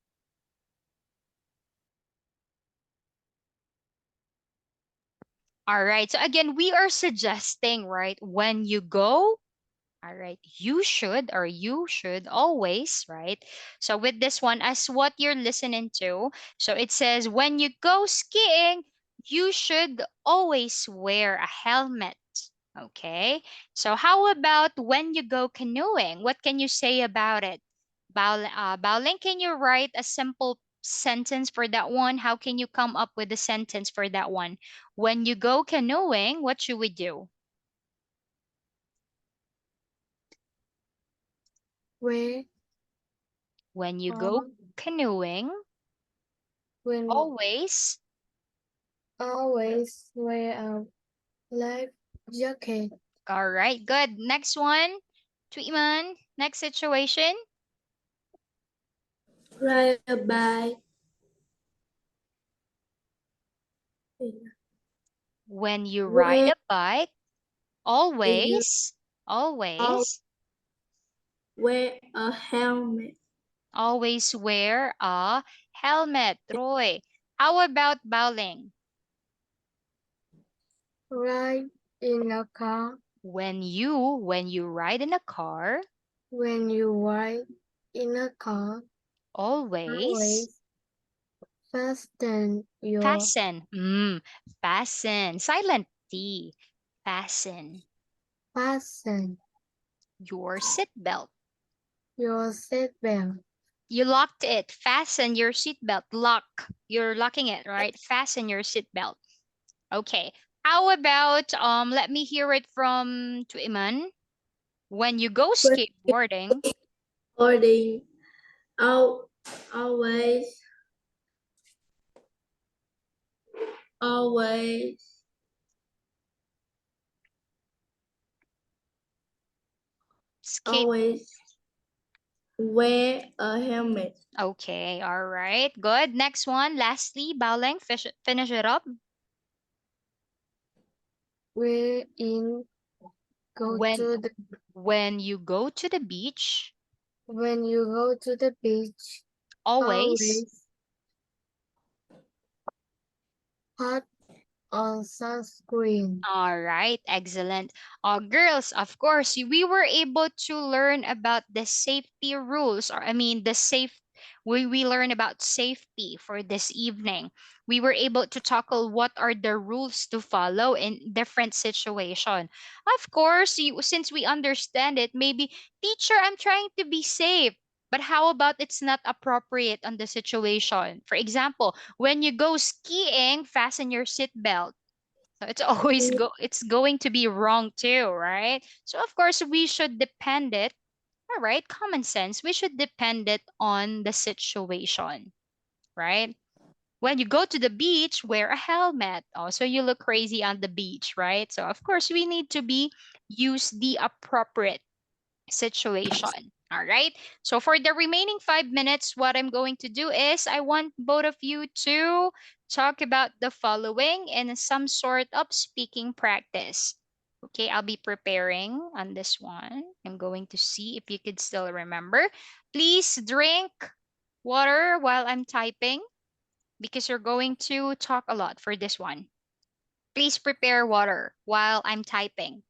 All right. So again, we are suggesting, right, when you go, all right, you should always, right? So with this one, as what you're listening to, so it says when you go skiing, you should always wear a helmet. Okay. So how about when you go canoeing? What can you say about it? Baoling, can you write a simple sentence for that one? How can you come up with a sentence for that one? When you go canoeing, what should we do? Where When you go um canoeing, when always. always wear a life jacket. All right, good. Next one. Tweetman, next situation. Ride a bike. When you ride Wear a bike, you always, all always, wear a helmet. always wear a helmet. Roy, how about bowling? Ride in a car. When you ride in a car, When you ride in a car, always always fasten your fasten. Fasten. Silent T. Fasten fasten your seatbelt. your seatbelt. You locked it. Fasten your seatbelt. Lock. You're locking it, right? Fasten your seatbelt. Okay. How about let me hear it from Tuiman. When you go When skateboarding, boarding, al- always, always, skate. always wear a helmet. Okay, all right. Good. Next one. Lastly, Baoleng, finish it up. We in go When to the when you go to the beach, when you go to the beach, always. always put on sunscreen. All right, excellent. Girls, of course, we were able to learn about the safety rules, or I mean, we learn about safety for this evening. We were able to tackle what are the rules to follow in different situation. Of course, since we understand it, maybe teacher, I'm trying to be safe. But how about it's not appropriate on the situation? For example, when you go skiing, fasten your seatbelt. So it's it's going to be wrong too, right? So of course we should depend it, all right, common sense. We should depend it on the situation, right? When you go to the beach, wear a helmet. Also, you look crazy on the beach, right? So of course we need to be use the appropriate situation. All right. So for the remaining 5 minutes, what I'm going to do is I want both of you to talk about the following in some sort of speaking practice. Okay, I'll be preparing on this one. I'm going to see if you could still remember. Please drink water while I'm typing because you're going to talk a lot for this one. Please prepare water while I'm typing.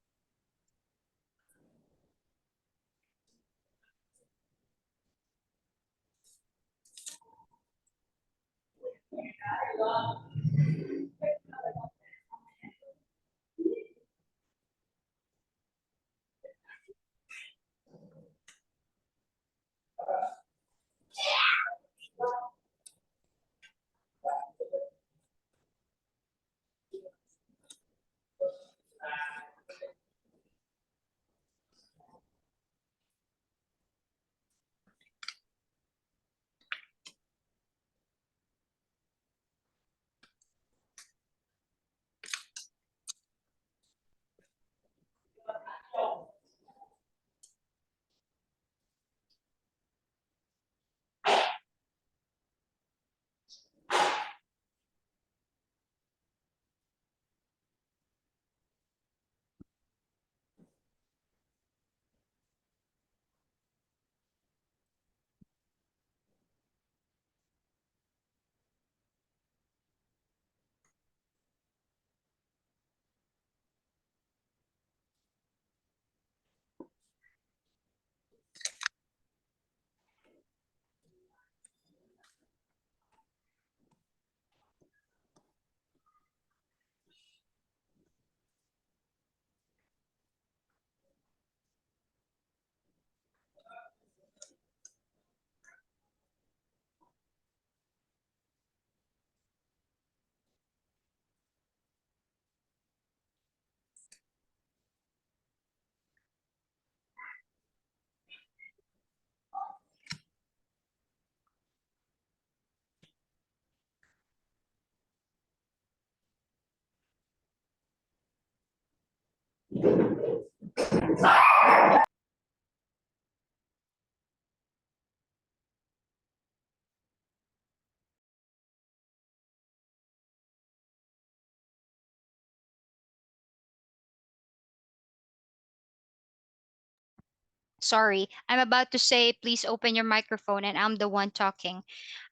Sorry, I'm about to say, please open your microphone, and I'm the one talking.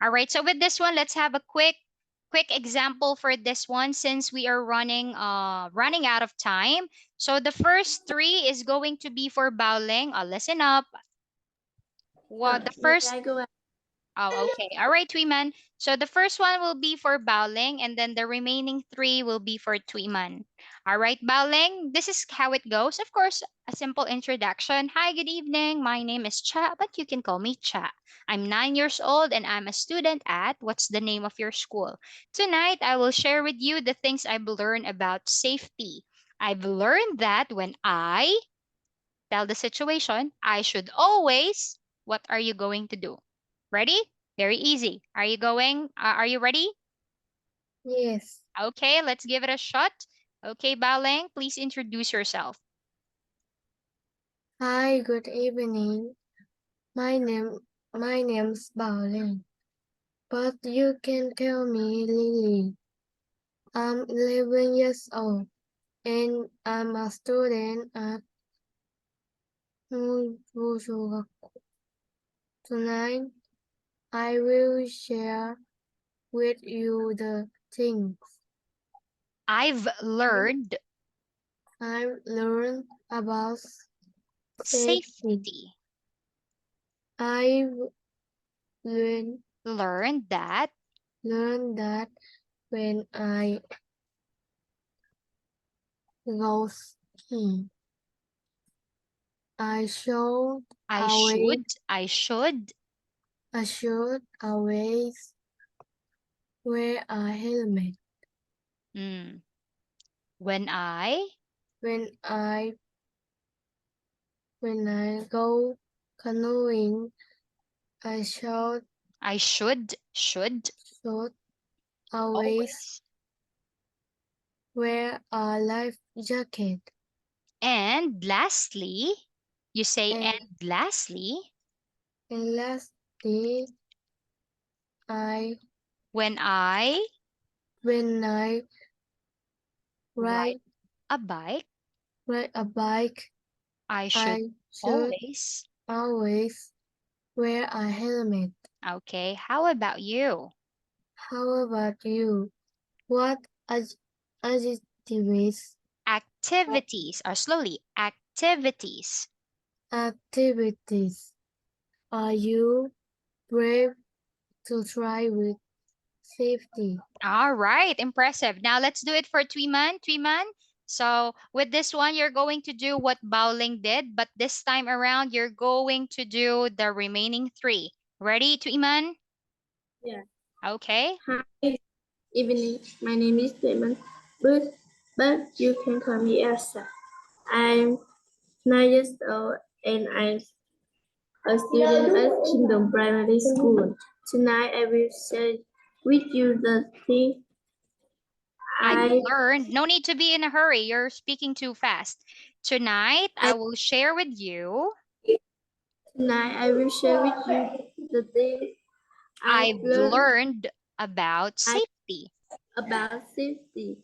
All right, so with this one, let's have a quick example for this one since we are running out of time. So the first three is going to be for bowling. Listen up. Well, the May first I go? Oh, okay. All right, Tweeman. So the first one will be for bowling, and then the remaining three will be for Tweeman. All right, bowling. This is how it goes. Of course, a simple introduction. Hi, good evening. My name is Cha, but you can call me Cha. I'm 9 years old, and I'm a student at what's the name of your school? Tonight, I will share with you the things I've learned about safety. I've learned that when I tell the situation, I should always, what are you going to do? Ready? Very easy. Are you ready? Yes. Okay, let's give it a shot. Okay, Balang, please introduce yourself. Hi, good evening. My name's Bảo, but you can call me Lily. I'm 11 years old, and I'm a student at Mushogaku. Tonight, I will share with you the things I've learned I've learned about safety. safety. I've learned Learned that that when I go skiing, I should always I should always wear a helmet. mm, when I When I go canoeing, I should should always always. wear a life jacket. And lastly, you say And, and lastly, and lastly, I when I when I ride ride a bike, ride a bike, I should I should always. always wear a helmet. Okay, how about you? How about you? What adjectives Activities, or slowly, activities. activities are you brave to try with safety? All right, impressive. Now let's do it for Tweeman. Tweeman. So with this one, you're going to do what Bowling did, but this time around, you're going to do the remaining three. Ready, Tweeman? Yeah. Okay. Hi, evening. My name is Raymond, but you can call me Elsa. I'm 9 years old and I'm a student at Kingdom Primary School. Tonight I will share with you the thing I've I learned. No need to be in a hurry. You're speaking too fast. Tonight, I will share with you. tonight I will share with you the thing I've I've learned learned about safety. about safety.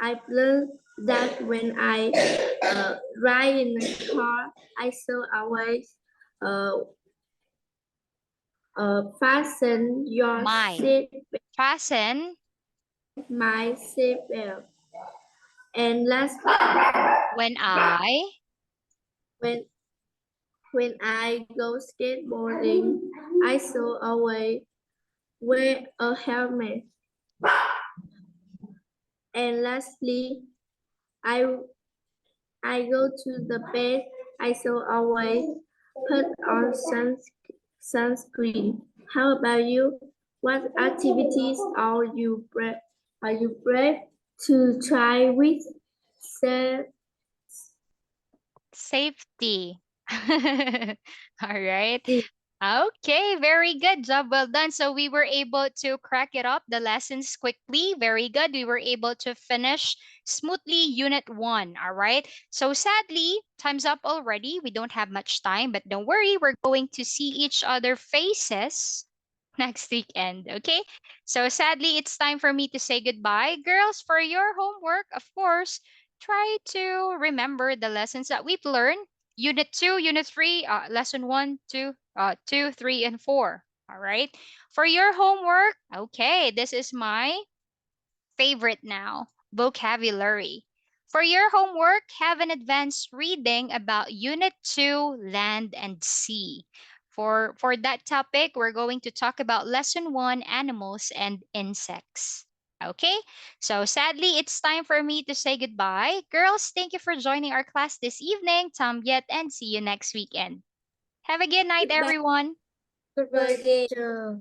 I've learned that when I ride in a car, I should always uh, fasten your My seat, fasten my seatbelt. And last, when I when when I go skateboarding, I should always wear a helmet. And lastly, I go to the bed. I should always put on sunscreen. How about you? What activities are you brave to try with? Self safety. All right. Okay, very good job. Well done. So we were able to crack it up, the lessons quickly. Very good. We were able to finish smoothly Unit 1. All right. So sadly, time's up already. We don't have much time, but don't worry. We're going to see each other faces next weekend. Okay. So sadly, it's time for me to say goodbye. Girls, for your homework, of course, try to remember the lessons that we've learned. Unit 2, Unit 3, Lesson 1, 2, 2, 3, and 4. All right. For your homework, okay, this is my favorite now, vocabulary. For your homework, have an advanced reading about Unit 2, Land and Sea. For that topic, we're going to talk about Lesson 1, Animals and Insects. Okay, so sadly, it's time for me to say goodbye. Girls, thank you for joining our class this evening. Tambiet, and see you next weekend. Have a good night, Goodbye. everyone. Goodbye, teacher.